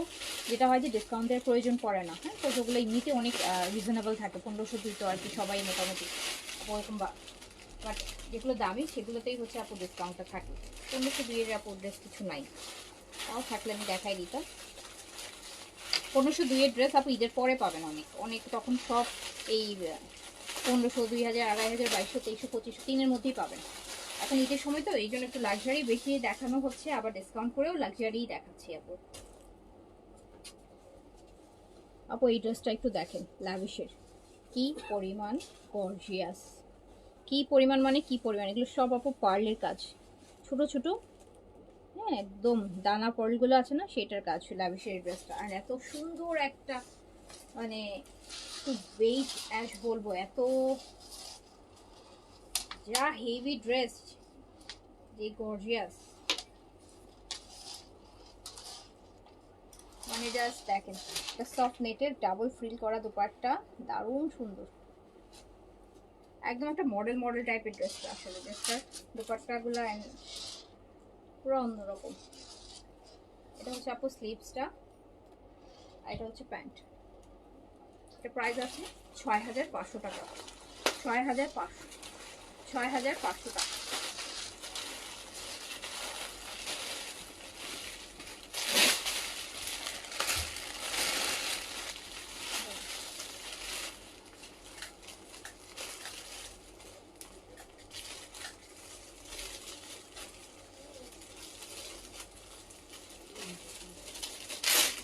যেটা হয় যে ডিসকাউন্ট দেওয়ার প্রয়োজন পড়ে না, হ্যাঁ তো ওগুলো এমনিতে অনেক রিজনেবল থাকে। 1502 তো আর কি সবাই মোটামুটি ওরকম বাট যেগুলো দামি সেগুলোতেই হচ্ছে আপু ডিসকাউন্টটা থাকে। 1502 আপু ড্রেস কিছু নাই, তাও থাকলে আমি দেখাই দিতাম। 1502 ড্রেস আপু ঈদের পরে পাবেন অনেক অনেক, তখন সব এই 1500, 2000, 2500, 2200, 2300, 2500 মধ্যেই পাবেন। এখন ঈদের সময় তো এই জন্য একটু লাক্সারি বেশি দেখানো হচ্ছে, আবার ডিসকাউন্ট করেও লাক্সারি দেখাচ্ছি আপু। আপু এই ড্রেসটা একটু দেখেন, ল্যাভিশের কি পরিমাণ গর্জিয়াস, কি পরিমাণ মানে কি পরিমাণ, এগুলো সব আপু পার্লের কাজ, ছোট ছোট, হ্যাঁ একদম দানা পার্লগুলো আছে না সেটার কাজ ল্যাভিশের ড্রেসটা। আর এত সুন্দর একটা মানে একটু ওয়েট অ্যাশ বলবো, এত যা হেভি ড্রেস, যে গর্জিয়াস, মানে জাস্ট দেখেন। এটা সফট নেটের ডাবল ফ্রিল করা দোপাট্টা, দারুণ সুন্দর, একদম একটা মডেল মডেল টাইপের ড্রেসটা। আসলে ড্রেসটার দোপাট্টাগুলো পুরো অন্যরকম। এটা হচ্ছে আপু স্লিভসটা, আর এটা হচ্ছে প্যান্ট। এটা প্রাইস আছে 6500 টাকা, 6500 টাকা।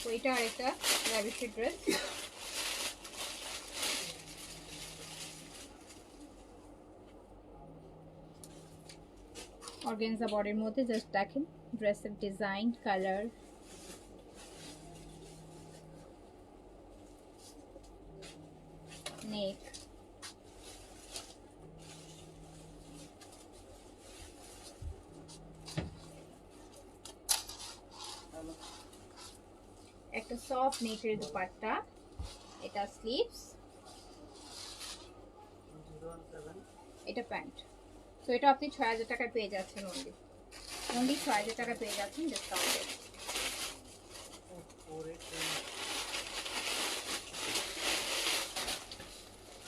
তো এটা আরেকটা ল্যাভিশের ড্রেস, অর্গানজা বডির মধ্যে। জাস্ট দেখেন ড্রেসের ডিজাইন, কালার, নেক, একটা সফট নেটের দুপাট্টা, এটা স্লিভস, এটা প্যান্ট। তো এটা আপনি 6000 টাকায় পেয়ে যাচ্ছেন, অনলি 6000 টাকায় পেয়ে যাচ্ছেন ডিসকাউন্টে।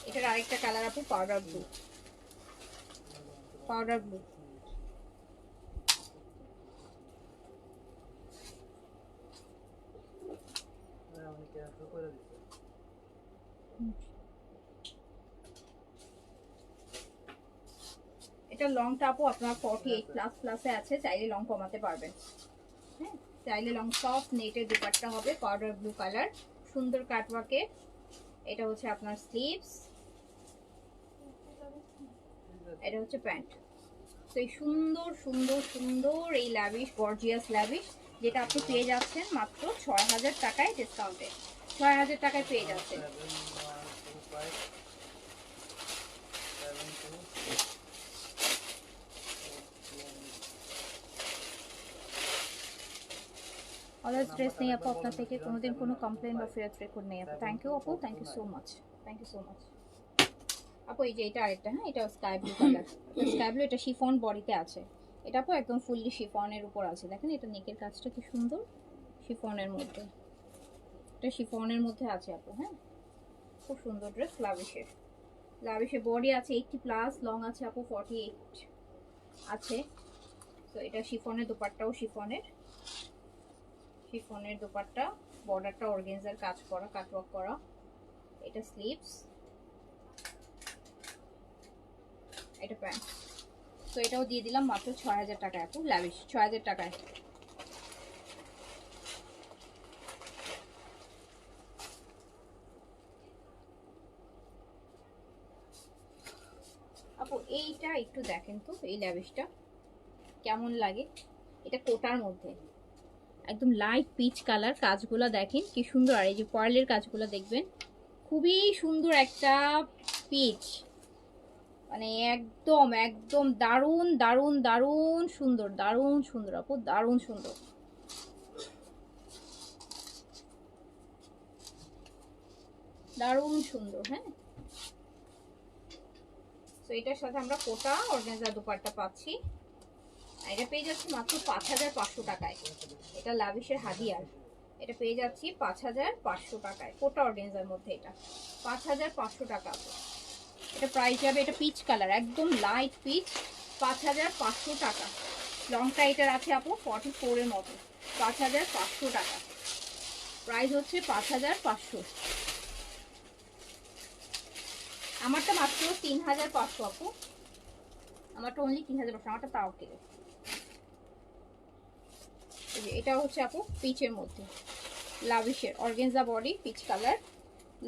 এটার আরেকটা কালার আপু পাউডার ব্লু, পাউডার ব্লু। এটা লংটা আপু আপনার 48 প্লাস প্লাসে আছে, চাইলে লং কমাতে পারবেন। হ্যাঁ, চাইলে লং। সফট নেটের দুপাট্টা হবে, পাউডার ব্লু কালার, সুন্দর কাটওয়ার্কে। এটা হচ্ছে আপনার স্লিভস, এটা হচ্ছে প্যান্ট। তো এই সুন্দর সুন্দর সুন্দর এই ল্যাভিশ গর্জিয়াস ল্যাভিশ, যেটা আপনি পেয়ে যাচ্ছেন মাত্র 6000 টাকায় ডিসকাউন্টে, 6000 টাকায় পেয়ে যাচ্ছেন। অলওয়েজ ড্রেস নেই আপু আপনার থেকে, কোনোদিন কোনো কমপ্লেন বা ফেরত রেকর্ড নেই আপু। থ্যাংক ইউ আপু, thank you so much, thank you so much আপু। এই যে এটা আরেকটা, হ্যাঁ এটা sky blue colour, sky blue, এটা শিফন বডিতে আছে। এটা আপু একদম ফুললি শিফনের উপর আছে, দেখেন এটা নেকের কাজটা কি সুন্দর, শিফনের মধ্যে, এটা শিফনের মধ্যে আছে আপু। হ্যাঁ, খুব সুন্দর ড্রেস, লাভিশের। লাভিশের বডি আছে 80 প্লাস, লং আছে আপু 48 আছে। তো এটা শিফনের দোপাট্টাও শিফনের, শিফনের দোপাট্টা, বর্ডারটা অর্গানজার কাজ করা, কাটওয়ার্ক করা। এটা স্লিভস, এটা প্যান্ট। তো এটাও দিয়ে দিলাম মাত্র 6000 টাকায় আপু, লাভিশ 6000 টাকায়। আপু এইটা একটু দেখেন তো, এই ল্যাভিশটা কেমন লাগে, এটা কোটার মধ্যে একদম লাইট পিচ কালার, কাজগুলো দেখেন কি সুন্দর, আর এই যে পার্লের কাজগুলো দেখবেন, খুবই সুন্দর একটা পিচ, মানে একদম একদম দারুণ দারুণ দারুণ সুন্দর, দারুণ সুন্দর আপু, দারুণ সুন্দর, দারুণ সুন্দর। হ্যাঁ, তো এটার সাথে আমরা কোটা অর্গানজা দুপাট্টা পাচ্ছি, এটা পেয়ে যাচ্ছি মাত্র 5500 টাকায়। এটা লাভিশের হাদিয়ার, এটা পেয়ে যাচ্ছি 5500 টাকায়, কোটা অর্গানজার মধ্যে, এটা 5500 টাকা। এটা প্রাইস যাবে, এটা পিচ কালার, একদম লাইট পিচ, 5500 টাকা। লংটা এটার আছে আপু 44 এর মতো, 5500 টাকা। প্রাইস হচ্ছে 5500। আমারটা মাত্র 3500 আপু, আমারটা অনলি 3500, আমারটা তাও কেটে। এটা হচ্ছে আপু পিচের মধ্যে, লাভিশের অর্গেনজা বডি, পিচ কালার।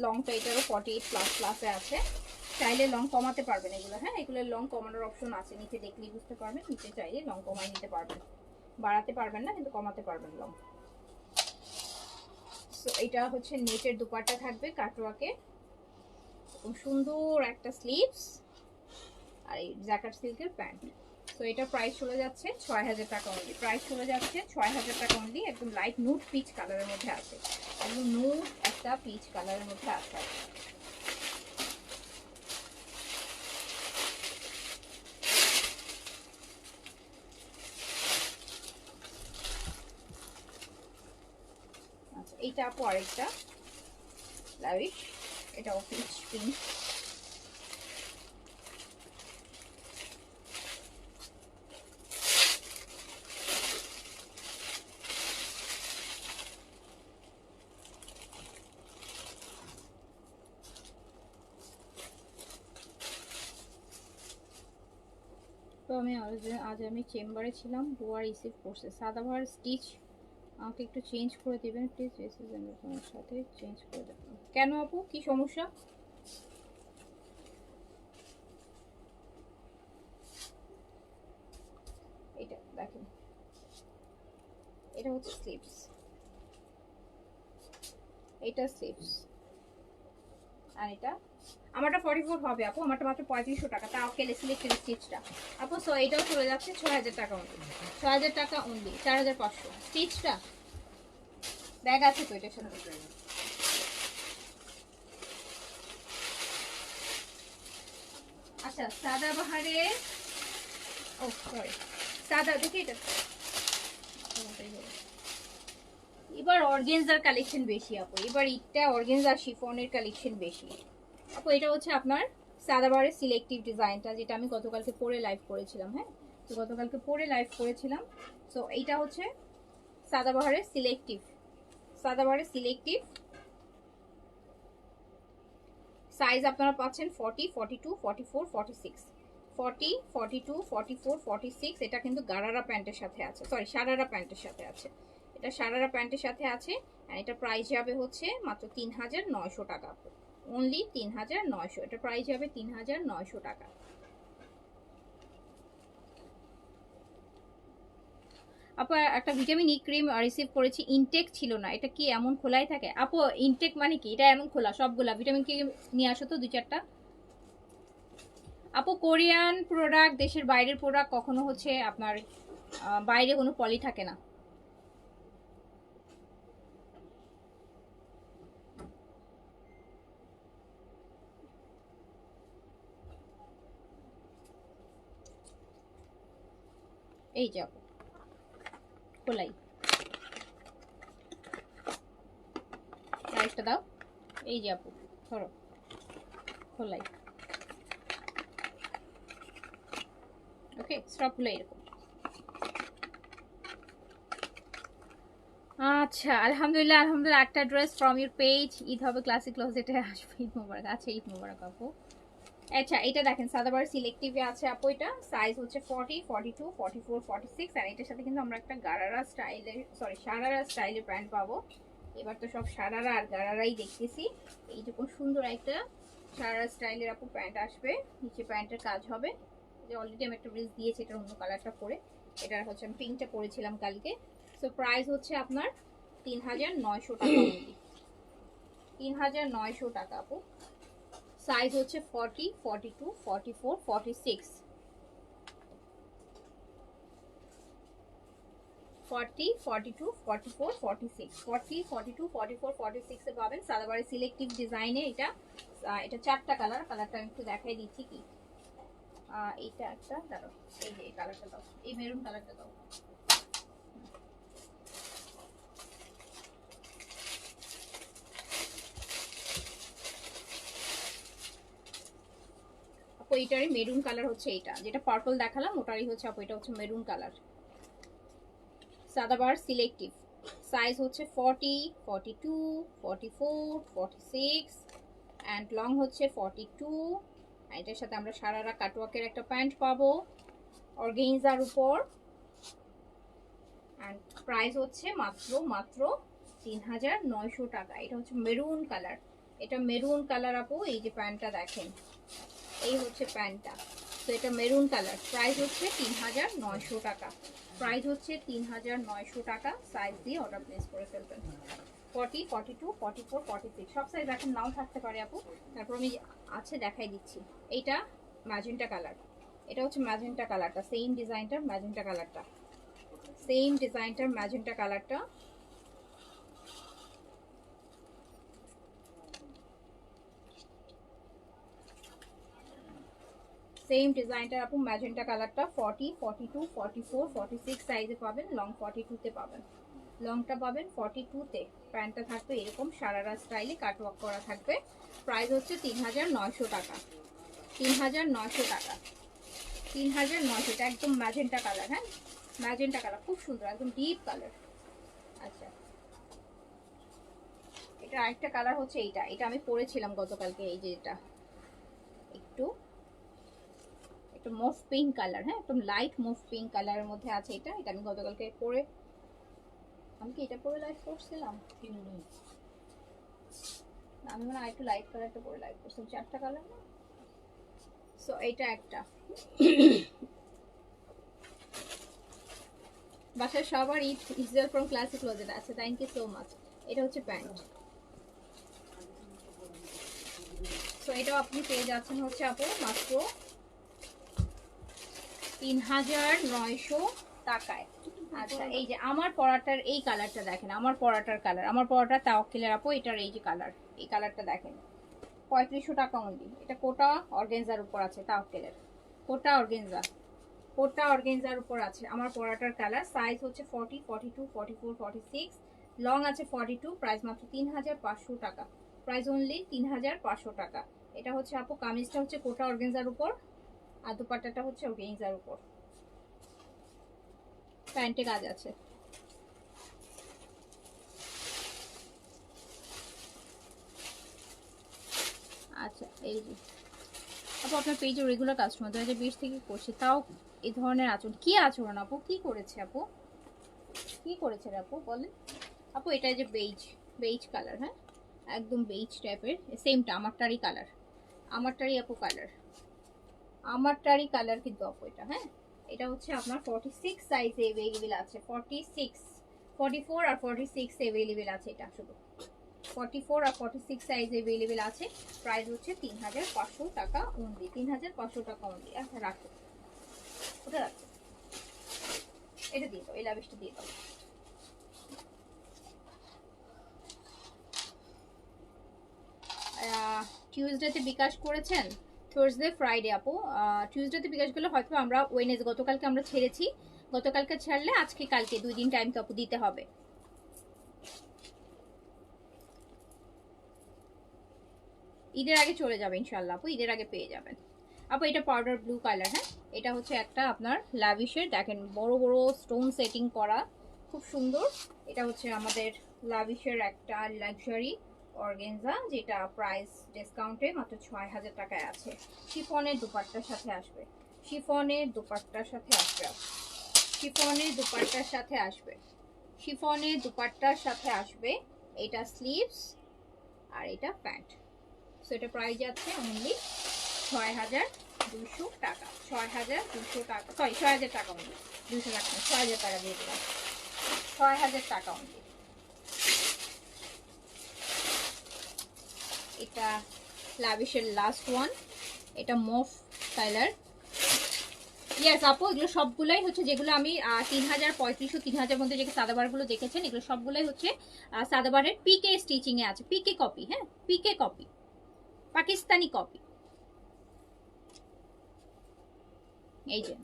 লংটা এটারও 48++এ আছে। চাইলে লং কমাতে পারবেন এগুলো, হ্যাঁ এগুলো লং কমানোর অপশন আছে, নিচে দেখলেই বুঝতে পারবেন। নিচে চাইলে লং কমায় নিতে পারবেন, বাড়াতে পারবেন না কিন্তু কমাতে পারবেন লং। সো এটা হচ্ছে নেটের দুপাট্টা থাকবে কাটওয়ার্কে, খুব সুন্দর একটা স্লিভস, আর এই জ্যাকেট সিল্কের প্যান্ট। তো এটা প্রাইস চলে যাচ্ছে 6000 টাকা অনলি, প্রাইস চলে যাচ্ছে 6000 টাকা অনলি। একদম লাইট নুট পিচ কালারের মধ্যে আছে, একদম নুট একটা পিচ কালারের মধ্যে আছে। আচ্ছা এইটা আপু আরেকটা লাভিশ, এটাও পিচ পিঙ্ক। তো আজ আমি চেম্বারে ছিলাম, দুয়ার রিসিভ করছে সাদাভার স্টিচ, আমাকে একটু চেঞ্জ করে দিবেন প্লিজ, তোমার সাথে চেঞ্জ করে দেবেন। কেন আপু, কি সমস্যা? এটা দেখেন, এটা হচ্ছে স্লিভস, এটা স্লিভস, আর এটা আমারটা 44 হবে আপু, আমারটা মাত্র 3500 টাকা, তাও কেলে সিলেক্টেড স্টিচটা আপু। সো এটাও চলে যাচ্ছে 6000 টাকা অনলি, 6000 টাকা অনলি, 4500 স্টিচটা। ব্যাগ আছে তো এটার সাথে? আচ্ছা সাদাবাহারে, ও সরি সাদা, দেখি এটা এবার অর্গেনজার কালেকশন বেশি আপু, এবার ইটটা অর্গেনজা শিফনের কালেকশন বেশি আপু। এটা হচ্ছে আপনার সাদাবাহারের সিলেক্টিভ ডিজাইনটা, যেটা আমি গতকালকে পরে লাইভ করেছিলাম, হ্যাঁ তো গতকালকে পরে লাইভ করেছিলাম। সো এইটা হচ্ছে সাদাবাহারের সিলেক্টিভ, সাদাবাহারের সিলেক্টিভ। সাইজ আপনারা পাচ্ছেন 40, 42, 44, 46, 40, 42, 44, 46। এটা কিন্তু গারারা প্যান্টের সাথে আছে, সরি শারারা প্যান্টের সাথে আছে, এটা শারারা প্যান্টের সাথে আছে। আর এটা প্রাইস যাবে হচ্ছে মাত্র 3900 টাকা, অনলি 3900, এটা প্রাইস যাবে 3900 টাকা। আপু একটা ভিটামিন ই ক্রিম রিসিভ করেছি, ইনটেক ছিল না, এটা কি এমন খোলাই থাকে আপু? ইনটেক মানে কি, এটা এমন খোলা সবগুলা ভিটামিন ক্রিম নিয়ে আসো তো 2-4টা আপু। কোরিয়ান প্রোডাক্ট, দেশের বাইরের প্রোডাক্ট কখনো হচ্ছে আপনার বাইরে কোনো পলি থাকে না। এই যে আপু খোলাই, আরেকটা দাও, এই যে আপু ধরো খোলাই, ওকে স্টপ হলো এরকম। আচ্ছা আলহামদুলিল্লাহ, আলহামদুলিল্লাহ। একটা dress from your page, Eid হবে ক্লাসিক ক্লোজেটে আসবে, ঈদ মোবারক। আচ্ছা ঈদ মোবারক আপু। আচ্ছা এটা দেখেন সাদাবার সিলেক্টিভে আছে আপু, এটা সাইজ হচ্ছে 40, 42, 44, 46। আর এটার সাথে কিন্তু আমরা একটা গারারা স্টাইলের, সরি শারারা স্টাইলের প্যান্ট পাবো। এবার তো সব শারারা আর গারারাই দেখতেছি। এই যে খুব সুন্দর একটা শারারা স্টাইলের আপু প্যান্ট আসবে, নিচে প্যান্টের কাজ হবে। যে অলরেডি আমি একটা ড্রেস দিয়েছি, এটা অন্য কালারটা পরে, এটা হচ্ছে আমি পিঙ্কটা পরেছিলাম কালকে। সো প্রাইস হচ্ছে আপনার 3900 টাকা অনলি, 3900 টাকা আপু। সাইজ হচ্ছে 40, 42, 44, 46, 40, 42, 44, 46, 40, 42, 44, 46 এ পাবেন সাদাবারে সিলেক্টিভ ডিজাইনে। এটা এটা 4টা কালার, কালারটা আমি একটু দেখাই দিচ্ছি কি। এইটা একটা দাঁড়াও, এই যে এই কালারটা দাও, এই মেরুন কালারটা দাও। এইটারই মেরুন কালার হচ্ছে এইটা, যেটা পার্পল দেখালাম ওটারই হচ্ছে আপু, এটা হচ্ছে মেরুন কালার। সাদাবার সিলেক্টিভ, সাইজ হচ্ছে 40, 42, 44, 46 অ্যান্ড লং হচ্ছে 42। এটার সাথে আমরা সারারা কাটওয়ার্কের একটা প্যান্ট পাবো অর্গেনজার উপর। অ্যান্ড প্রাইস হচ্ছে মাত্র 3900 টাকা। এটা হচ্ছে মেরুন কালার, এটা মেরুন কালার আপু। এই যে প্যান্টটা দেখেন, এই হচ্ছে প্যান্টটা। তো এটা মেরুন কালার, প্রাইস হচ্ছে 3900 টাকা। প্রাইস হচ্ছে 3900 টাকা। সাইজ দিয়ে অর্ডার প্লেস করে ফেলবেন। 40, 42, 44, 46 সব সাইজ এখন নাও থাকতে পারে আপু। তারপর আমি আছে দেখাই দিচ্ছি। এইটা ম্যাজেন্টা কালার, এটা হচ্ছে ম্যাজেন্টা কালারটা, সেম ডিজাইনটার ম্যাজেন্টা কালারটা, সেম ডিজাইনটার ম্যাজেন্টা কালারটা। সেম ডিজাইনটার আপু ম্যাজেন্টা কালারটা 40, 42, 44, 46 সাইজে পাবেন। লং 42 তে পাবেন, লংটা পাবেন 42 তে। প্যান্টটা থাকবে এরকম সারারা স্টাইলে কাটওয়ার্ক করা থাকবে। প্রাইস হচ্ছে 3900 টাকা। 3900 টাকা, 3900। এটা একদম ম্যাজেন্টা কালার, হ্যাঁ ম্যাজেন্টা কালার, খুব সুন্দর, একদম ডিপ কালার। আচ্ছা, এটা আরেকটা কালার হচ্ছে এইটা, এটা আমি পরেছিলাম গতকালকে। এই যে এটা একটু মুভ পিঙ্ক কালার, হ্যাঁ একদম লাইট মুভ পিঙ্ক কালারের মধ্যে আছে এটা। এটা আমি গতকালকে পরে, আমি কি এটা পরে লাইভ করছিলাম? আমি মানে আরেকটু লাইট কালারটা পরে লাইভ করছিলাম। 4টা কালার না। সো এটা একটা। বাসায় সবার ইসরায়েল ফ্রম ক্লাসিক ক্লোজেট আছে, থ্যাংক ইউ সো মাচ। এটা হচ্ছে প্যান্ট। সো এটাও আপনি পেয়ে যাচ্ছেন হচ্ছে আপু মাত্র 3900 টাকায়। আচ্ছা, এই যে আমার পরাটার এই কালারটা দেখেন, আমার পরাটার কালার, আমার পরাটা তাওয়াক্কিলের আপু। এটার এই যে কালার, এই কালারটা দেখেন 3500 টাকা অনলি। এটা কোটা অর্গানজার উপর আছে, তাওয়াক্কিলের কোটা অর্গানজা, কোটা অর্গানজার উপর আছে আমার পরাটার কালার। সাইজ হচ্ছে 40, 42, 44, 46, লং আছে 42। প্রাইস মাত্র 3500 টাকা। প্রাইস অনলি 3500 টাকা। এটা হচ্ছে আপু কামিজটা হচ্ছে কোটা অর্গানজার উপর, আর দুপাট্টাটা হচ্ছে অর্গানজার উপর। প্যান্টে কাজ আছে। আচ্ছা, এই যে আপু আপনার পেজে রেগুলার কাস্টমার 2020 থেকে করছে, তাও এই ধরনের আচরণ। কি আচরণ আপু, কি করেছে আপু, কি করেছে রে আপু বলেন? আপু এটা যে বেইজ, বেইজ কালার, হ্যাঁ একদম বেইজ টাইপের। সেমটা আমারটারই কালার, আমারটারই আপু কালার, আমারটারই কালার কিন্তু আপু এটা। হ্যাঁ এটা হচ্ছে আপনার 46 সাইজে अवेलेबल আছে। 46, 44 আর 46 अवेलेबल আছে। এটা শুধু 44 আর 46 সাইজে अवेलेबल আছে। প্রাইস হচ্ছে 3500 টাকা অনলি, 3500 টাকা অনলি। আচ্ছা রাখো, ওটা রাখো, এটা দিয়ে দাও, এই লাভিশটা দিয়ে দাও। টিউসডেতে বিকাশ করেছেন, থার্সডে ফ্রাইডে আপু। টিউসডেতে বিকাশ করলে হয়তো আমরা ওয়েনেস, গতকালকে আমরা ছেড়েছি, গতকালকে ছাড়লে আজকে কালকে 2 দিন টাইম তো আপু দিতে হবে। ঈদের আগে চলে যাবে ইনশাল্লাহ আপু, ঈদের আগে পেয়ে যাবেন আপু। এটা পাউডার ব্লু কালার, হ্যাঁ এটা হচ্ছে একটা আপনার লাভিশের, দেখেন বড় বড় স্টোন সেটিং করা, খুব সুন্দর। এটা হচ্ছে আমাদের লাভিশের একটা লাক্সারি অর্গানজা, যেটা প্রাইস ডিসকাউন্টে মাত্র 6000 টাকায় আছে। শিফনের দুপাট্টার সাথে আসবে, শিফনের দুপাট্টার সাথে আসবে, শিফনের দুপাট্টার সাথে আসবে, শিফনের দুপাট্টার সাথে আসবে। এটা স্লিভস আর এটা প্যান্ট। সো এটা প্রাইস যাচ্ছে অনলি 6200 টাকা। 6200 টাকা, সরি 6000 টাকা অনলি, 200 টাকা 6000 টাকা দিয়ে দিলাম, 6000 টাকা অনলি। এটা লাভিশের লাস্ট ওয়ান, এটা মুভ কালার। ইয়েস আপু, এগুলো সবগুলোই হচ্ছে যেগুলো আমি 3000, 3500, 3000 মধ্যে যে সাদাবারগুলো দেখেছেন, এগুলো সবগুলোই হচ্ছে সাদাবারের পিকে স্টিচিং এ আছে, পিকে কপি, হ্যাঁ পিকে কপি, পাকিস্তানি কপি। এই যে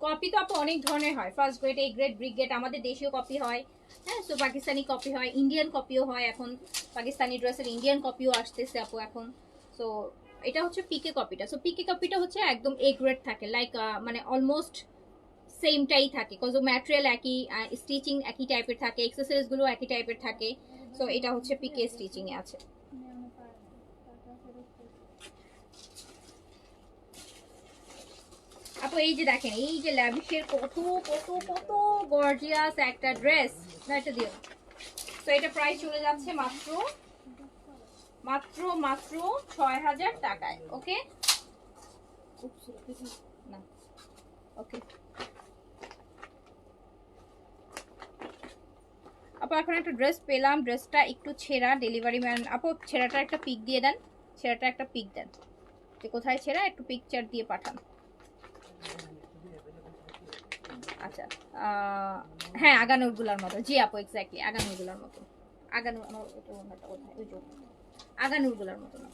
কপি তো আপু অনেক ধরনের হয়, first grade, A grade, brick grade, আমাদের দেশীয় কপি হয়, হ্যাঁ সো পাকিস্তানি কপি হয়, ইন্ডিয়ান কপিও হয়। এখন পাকিস্তানি ড্রেসের ইন্ডিয়ান কপিও আসতেছে আপু এখন। সো এটা হচ্ছে পিকে কপিটা। সো পিকে কপিটা হচ্ছে একদম এ গ্রেড থাকে, লাইক মানে অলমোস্ট সেমটাই থাকে, কজ ম্যাটেরিয়াল একই, স্টিচিং একই টাইপের থাকে, এক্সেসরিজ গুলো একই টাইপের থাকে। সো এটা হচ্ছে পিকে স্টিচিং এ আছে। আপু এই যে দেখেন, এই যে ল্যাভিশের কত কত কত গর্জিয়াস একটা ড্রেস, না এটা দিও। তো এটা প্রাইস চলে যাচ্ছে মাত্র মাত্র মাত্র ৬,০০০ টাকায়। ওকে না, ওকে আপু এখন একটা ড্রেস পেলাম, ড্রেসটা একটু ছেঁড়া, ডেলিভারি ম্যান আপু ছেঁড়াটা একটা পিক দিয়ে দেন, ছেঁড়াটা একটা পিক দেন, যে কোথায় ছেঁড়া একটু পিকচার দিয়ে পাঠান। আচ্ছা হ্যাঁ আগানোরগুলার মতো, জি আপু এক্স্যাক্টলি আগানোরগুলার মতো। আগানোর আমার ওটা অন্যটা কোথায়, ওই যে আগানোরগুলার মতো না।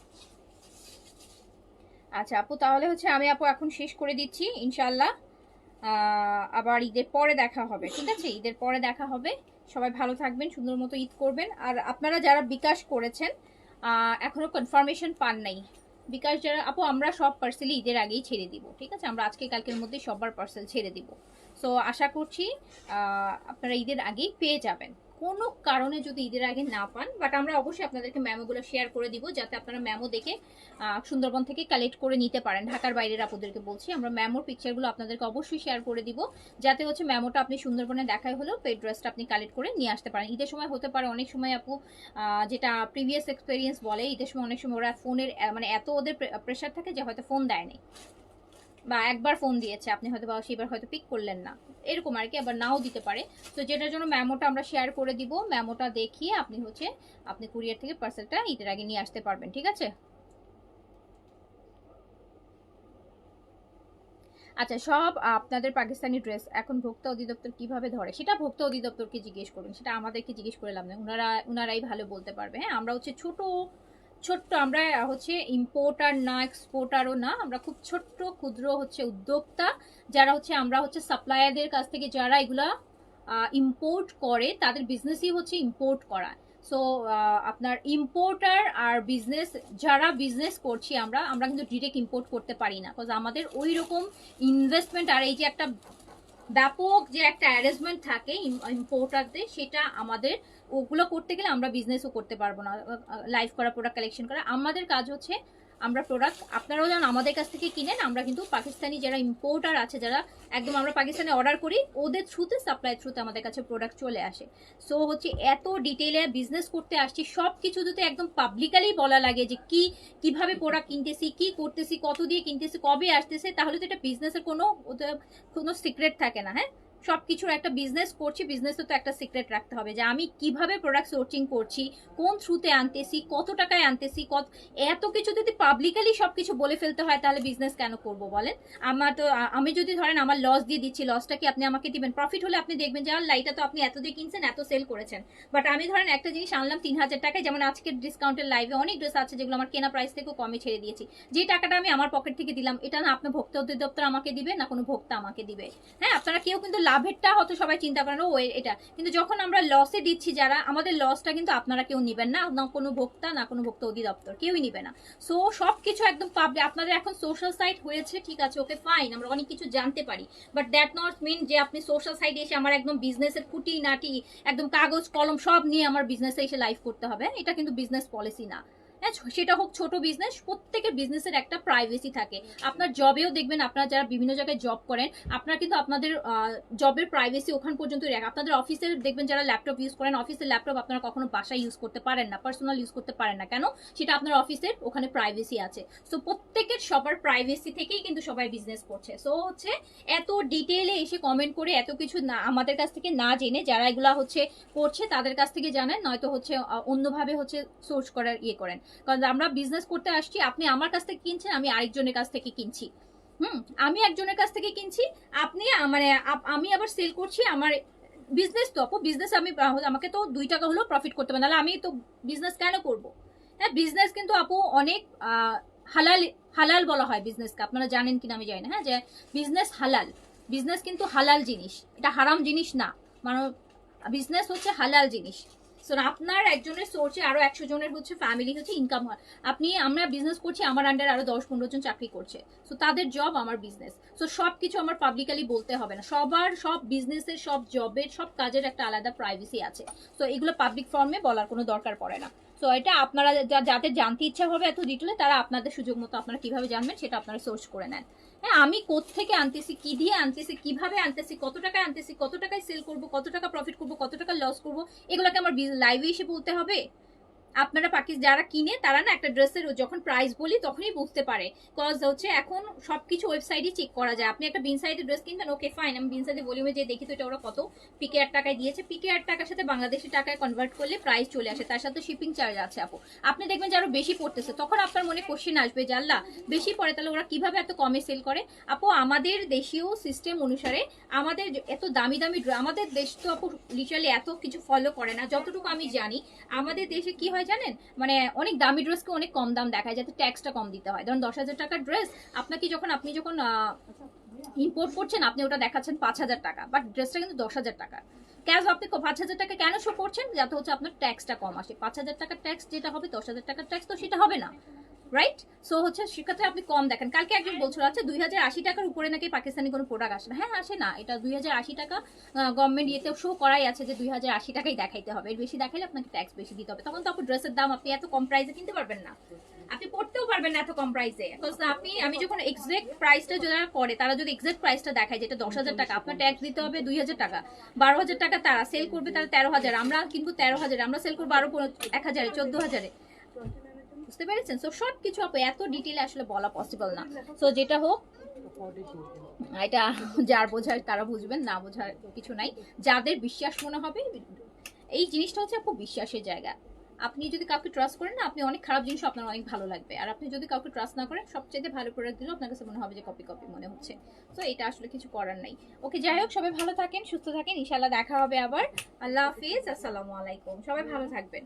আচ্ছা আপু তাহলে হচ্ছে আমি আপু এখন শেষ করে দিচ্ছি ইনশাল্লাহ। আবার ঈদের পরে দেখা হবে, ঠিক আছে? ঈদের পরে দেখা হবে। সবাই ভালো থাকবেন, সুন্দর মতো ঈদ করবেন। আর আপনারা যারা বিকাশ করেছেন এখনো কনফার্মেশন পান নাই, বিকাশ যারা আপু, আমরা সব পার্সেলই ঈদের আগেই ছেড়ে দিব, ঠিক আছে? আমরা আজকে কালকের মধ্যে সবার পার্সেল ছেড়ে দিব। সো আশা করছি আপনারা ঈদের আগেই পেয়ে যাবেন। কোনো কারণে যদি ঈদের আগে না পান, বাট আমরা অবশ্যই আপনাদেরকে মেমোগুলো শেয়ার করে দিব, যাতে আপনারা মেমো দেখে সুন্দরবন থেকে কালেক্ট করে নিতে পারেন। ঢাকার বাইরের আপুদেরকে বলছি, আমরা মেমোর পিকচারগুলো আপনাদেরকে অবশ্যই শেয়ার করে দিব, যাতে হচ্ছে মেমোটা আপনি সুন্দরবনে দেখাই হলেও পেড ড্রেসটা আপনি কালেক্ট করে নিয়ে আসতে পারেন। ঈদের সময় হতে পারে অনেক সময় আপু, যেটা প্রিভিয়াস এক্সপিরিয়েন্স বলে, ঈদের সময় অনেক সময় ওরা ফোনের মানে এত ওদের প্রেশার থাকে যে হয়তো ফোন দেয়নি, বা একবার ফোন দিয়েছে আপনি হয়তো বা সেবার হয়তো পিক করলেন না, এরকম আর কি, আবার নাও দিতে পারে। তো যেটার জন্য মেমোটা আমরা শেয়ার করে দিব, মেমোটা দেখিয়ে আপনি হচ্ছে আপনি কুরিয়ার থেকে পার্সেলটা ঈদের আগে নিয়ে আসতে পারবেন, ঠিক আছে? আচ্ছা সব আপনাদের পাকিস্তানি ড্রেস এখন ভোক্তা অধিদপ্তর কিভাবে ধরে, সেটা ভোক্তা অধিদপ্তরকে জিজ্ঞেস করুন, সেটা আমাদেরকে জিজ্ঞেস করে লাভ নেই, ওনারাই ভালো বলতে পারবে। হ্যাঁ আমরা হচ্ছে ছোট ছোট্ট, আমরা হচ্ছে ইম্পোর্টার না এক্সপোর্টারও না, আমরা খুব ছোট্ট ক্ষুদ্র হচ্ছে উদ্যোক্তা, যারা হচ্ছে আমরা হচ্ছে সাপ্লায়ারদের কাছ থেকে যারা এগুলা ইম্পোর্ট করে, তাদের বিজনেসই হচ্ছে ইম্পোর্ট করা। সো আপনার ইম্পোর্টার আর বিজনেস, যারা বিজনেস করছি আমরা আমরা কিন্তু ডিরেক্ট ইম্পোর্ট করতে পারি না, বিকজ আমাদের ওই রকম ইনভেস্টমেন্ট আর এই যে একটা ব্যাপক যে একটা অ্যারেঞ্জমেন্ট থাকে ইম্পোর্টারদের, সেটা আমাদের ওগুলো করতে গেলে আমরা বিজনেসও করতে পারবো না। লাইভ করা, প্রোডাক্ট কালেকশন করা, আমাদের কাজ হচ্ছে আমরা প্রোডাক্ট, আপনারাও যেন আমাদের কাছ থেকে কিনেন, আমরা কিন্তু পাকিস্তানি যারা ইম্পোর্টার আছে, যারা একদম আমরা পাকিস্তানে অর্ডার করি, ওদের থ্রুতে সাপ্লাই থ্রুতে আমাদের কাছে প্রোডাক্ট চলে আসে। সো হচ্ছে এত ডিটেইলে বিজনেস করতে আসছি, সব কিছু যদি একদম পাবলিকালি বলা লাগে যে কি কিভাবে প্রোডাক্ট কিনতেছি, কি করতেছি, কত দিয়ে কিনতেছি, কবে আসতেছে, তাহলে তো এটা বিজনেসের কোনো সিক্রেট থাকে না। হ্যাঁ সবকিছুর একটা বিজনেস করছি, বিজনেসে তো একটা সিক্রেট রাখতে হবে, যে আমি কিভাবে প্রোডাক্ট সোর্সিং করছি, কোন থ্রুতে আনতেছি, কত টাকায় আনতেছি, এত কিছু যদি পাবলিকালি সবকিছু বলে ফেলতে হয়, তাহলে বিজনেস কেন করব বলেন? আমি যদি ধরেন আমার লস দিয়ে দিচ্ছি, লসটা কি আপনি আমাকে দিবেন? প্রফিট হলে আপনি দেখবেন যে আর লাইটা তো আপনি এত দিয়ে কিনছেন, এত সেল করেছেন। বাট আমি ধরেন একটা জিনিস আনলাম ৩,০০০ টাকায়, যেমন আজকে ডিসকাউন্টের লাইভে অনেক ড্রেস আছে যেগুলো আমার কেনা প্রাইস থেকেও কমে ছেড়ে দিয়েছি, যে টাকাটা আমি আমার পকেট থেকে দিলাম, এটা না আপনার ভোক্তা অধিদপ্তর আমাকে দিবে, না কোনো ভোক্তা আমাকে দিবে। হ্যাঁ আপনারা কেউ কিন্তু লাভেরটা হয়তো সবাই চিন্তা করেন ও এটা, কিন্তু যখন আমরা লসে দিচ্ছি, যারা আমাদের লসটা কিন্তু আপনারা কেউ নিবেন না, না কোনো ভোক্তা, না কোনো ভোক্তা অধিদপ্তর, কেউই নিবে না। সো সবকিছু একদম পাবলিক। আপনাদের এখন সোশ্যাল সাইট হয়েছে, ঠিক আছে, ওকে ফাইন, আমরা অনেক কিছু জানতে পারি, বাট দ্যাট নট মিন যে আপনি সোশ্যাল সাইটে এসে আমার একদম বিজনেসের খুঁটি নাটি একদম কাগজ কলম সব নিয়ে আমার বিজনেসে এসে লাইভ করতে হবে। এটা কিন্তু বিজনেস পলিসি না। হ্যাঁ সেটা হোক ছোট বিজনেস, প্রত্যেকের বিজনেসের একটা প্রাইভেসি থাকে। আপনার জবেও দেখবেন, আপনারা যারা বিভিন্ন জায়গায় জব করেন, আপনারা কিন্তু আপনাদের জবের প্রাইভেসি ওখান পর্যন্তই রাখেন। আপনাদের অফিসে দেখবেন যারা ল্যাপটপ ইউজ করেন, অফিসের ল্যাপটপ আপনারা কখনো বাসায় ইউজ করতে পারেন না, পার্সোনাল ইউজ করতে পারেন না, কেন? সেটা আপনার অফিসের ওখানে প্রাইভেসি আছে। সো প্রত্যেকের সবার প্রাইভেসি থেকেই কিন্তু সবাই বিজনেস করছে। সো হচ্ছে এত ডিটেইলে এসে কমেন্ট করে এত কিছু না আমাদের কাছ থেকে না জেনে, যারা এগুলা হচ্ছে করছে তাদের কাছ থেকে জানেন, নয়তো হচ্ছে অন্যভাবে হচ্ছে সোর্স করার ইয়ে করেন। কারণ আমরা বিজনেস করতে আসছি, আপনি আমার কাছ থেকে কিনছেন, আমি আরেকজনের কাছ থেকে কিনছি। আমি একজনের কাছ থেকে কিনছি, আপনি মানে আমি আবার সেল করছি, আমার বিজনেস তো আপু, বিজনেস আমি আমাকে তো 2 টাকা হলেও প্রফিট করতে হবে, নাহলে আমি তো বিজনেস কেন করব? হ্যাঁ বিজনেস কিন্তু আপু অনেক হালাল, হালাল বলা হয় বিজনেসকে, আপনারা জানেন কিনা আমি জানি না। হ্যাঁ যে বিজনেস হালাল, বিজনেস কিন্তু হালাল জিনিস, এটা হারাম জিনিস না, মানে বিজনেস হচ্ছে হালাল জিনিস। সো আপনার একজনের সোর্সে আরো 100 জনের হচ্ছে ফ্যামিলি হচ্ছে ইনকাম হয়। আমরা বিজনেস করছি, আমার আন্ডারে আরো 10-15 জন চাকরি করছে, সো তাদের জব আমার বিজনেস। সো সবকিছু আমার পাবলিকালি বলতে হবে না, সব বিজনেসের সব জবের সব কাজের একটা আলাদা প্রাইভেসি আছে। সো এগুলো পাবলিক ফর্মে বলার কোনো দরকার পড়ে না। সো এটা আপনারা যাদের জানতে ইচ্ছা হবে এত ডিটেলে, তারা আপনাদের সুযোগ মতো আপনারা কিভাবে জানবেন সেটা আপনারা সোর্স করে নেন। হ্যাঁ, আমি কোত্থেকে আনতেছি, কি দিয়ে আনতেছি, কিভাবে আনতেছি, কত টাকায় আনতেছি, কত টাকায় সেল করব, কত টাকা প্রফিট করব, কত টাকা লস করব, এগুলোকে আমার লাইভে এসে বলতে হবে? আপনারা যারা কিনে তারা না একটা ড্রেসের যখন প্রাইস বলি তখনই বুঝতে পারে। কজ হচ্ছে এখন সবকিছু ওয়েবসাইটে চেক করা যায়। আপনি একটা বিন সাইডের ড্রেস কিনবেন, ওকে ফাইন, আমি বিন সাইডে ভলিউমে যে দেখি তো এটা ওরা কত পিকে 8 টাকায় দিয়েছে, পিকে 8 টাকার সাথে বাংলাদেশি টাকায় কনভার্ট করলে প্রাইস চলে আসে, তার সাথে শিপিং চার্জ আছে আপু। আপনি দেখবেন যে আরো বেশি পড়তেছে, তখন আপনার মনে কোশ্চেন আসবে যে আল্লাহ বেশি পড়ে তাহলে ওরা কিভাবে এত কমে সেল করে। আপু আমাদের দেশীয় সিস্টেম অনুসারে আমাদের এত দামি দামি আমাদের দেশ তো আপু লিটারালি এত কিছু ফলো করে না, যতটুকু আমি জানি। আমাদের দেশে কি হয় জানেন, মানে অনেক দামি ড্রেসকে অনেক কম দাম দেখায় যাতে ট্যাক্সটা কম দিতে হয়। ধরুন 10,000 টাকার ড্রেস আপনি যখন ইম্পোর্ট করছেন আপনি ওটা দেখাচ্ছেন 5,000 টাকা, বাট ড্রেসটা কিন্তু 10,000 টাকা। কেন আপনি 5,000 টাকা কেন শো করছেন? যাতে হচ্ছে আপনার ট্যাক্সটা কম আসে। 5,000 টাকার ট্যাক্স যেটা হবে 10,000 টাকার ট্যাক্স তো সেটা হবে না, রাইট? সো হচ্ছে সেক্ষেত্রে আপনি কম দেখেন। কালকে একজন বলছিল আচ্ছা 2080 টাকার উপরে নাকি পাকিস্তানি কোনো প্রোডাক্ট আসে না। হ্যাঁ আসে না, এটা 2080 টাকা গভর্নমেন্ট ইয়েতে শো করাই আছে যে 2080 টাকাই দেখাইতে হবে, এর বেশি দেখাইলে আপনাকে ট্যাক্স বেশি দিতে হবে। তখন তো আপনার ড্রেসের দাম আপনি এত কম প্রাইসে কিনতে পারবেন না, আপনি পড়তেও পারবেন না এত কম প্রাইসে। আমি যখন এক্সাক্ট প্রাইসটা যারা করে তারা যদি এক্সাক্ট প্রাইসটা দেখায় যেটা 10,000 টাকা, আপনার ট্যাক্স দিতে হবে 2,000 টাকা, 12,000 টাকা তারা সেল করবে, তারা 13,000, আমরা কিনবো 13,000, আমরা সেল করবো আরো 1,000, 14,000। বুঝতে পেরেছেন? সো সব কিছু আপু এত ডিটেইলে আসলে বলা পসিবল না। সো যেটা হোক, এটা যার বোঝার তারা বুঝবেন, না বোঝার কিছু নাই। যাদের বিশ্বাস মনে হবে, এই জিনিসটা হচ্ছে আপু বিশ্বাসের জায়গা। আপনি যদি কাউকে ট্রাস্ট করেন না, আপনি অনেক খারাপ জিনিস আপনার অনেক ভালো লাগবে। আর আপনি যদি কাউকে ট্রাস্ট না করেন, সবচেয়ে ভালো প্রোডাক্ট দিলেও আপনার কাছে মনে হবে যে কপি কপি মনে হচ্ছে। তো এটা আসলে কিছু করার নাই। ওকে, যাই হোক, সবাই ভালো থাকেন, সুস্থ থাকেন, ইনশাআল্লাহ দেখা হবে আবার। আল্লাহ হাফিজ, আসসালামু আলাইকুম, সবাই ভালো থাকবেন।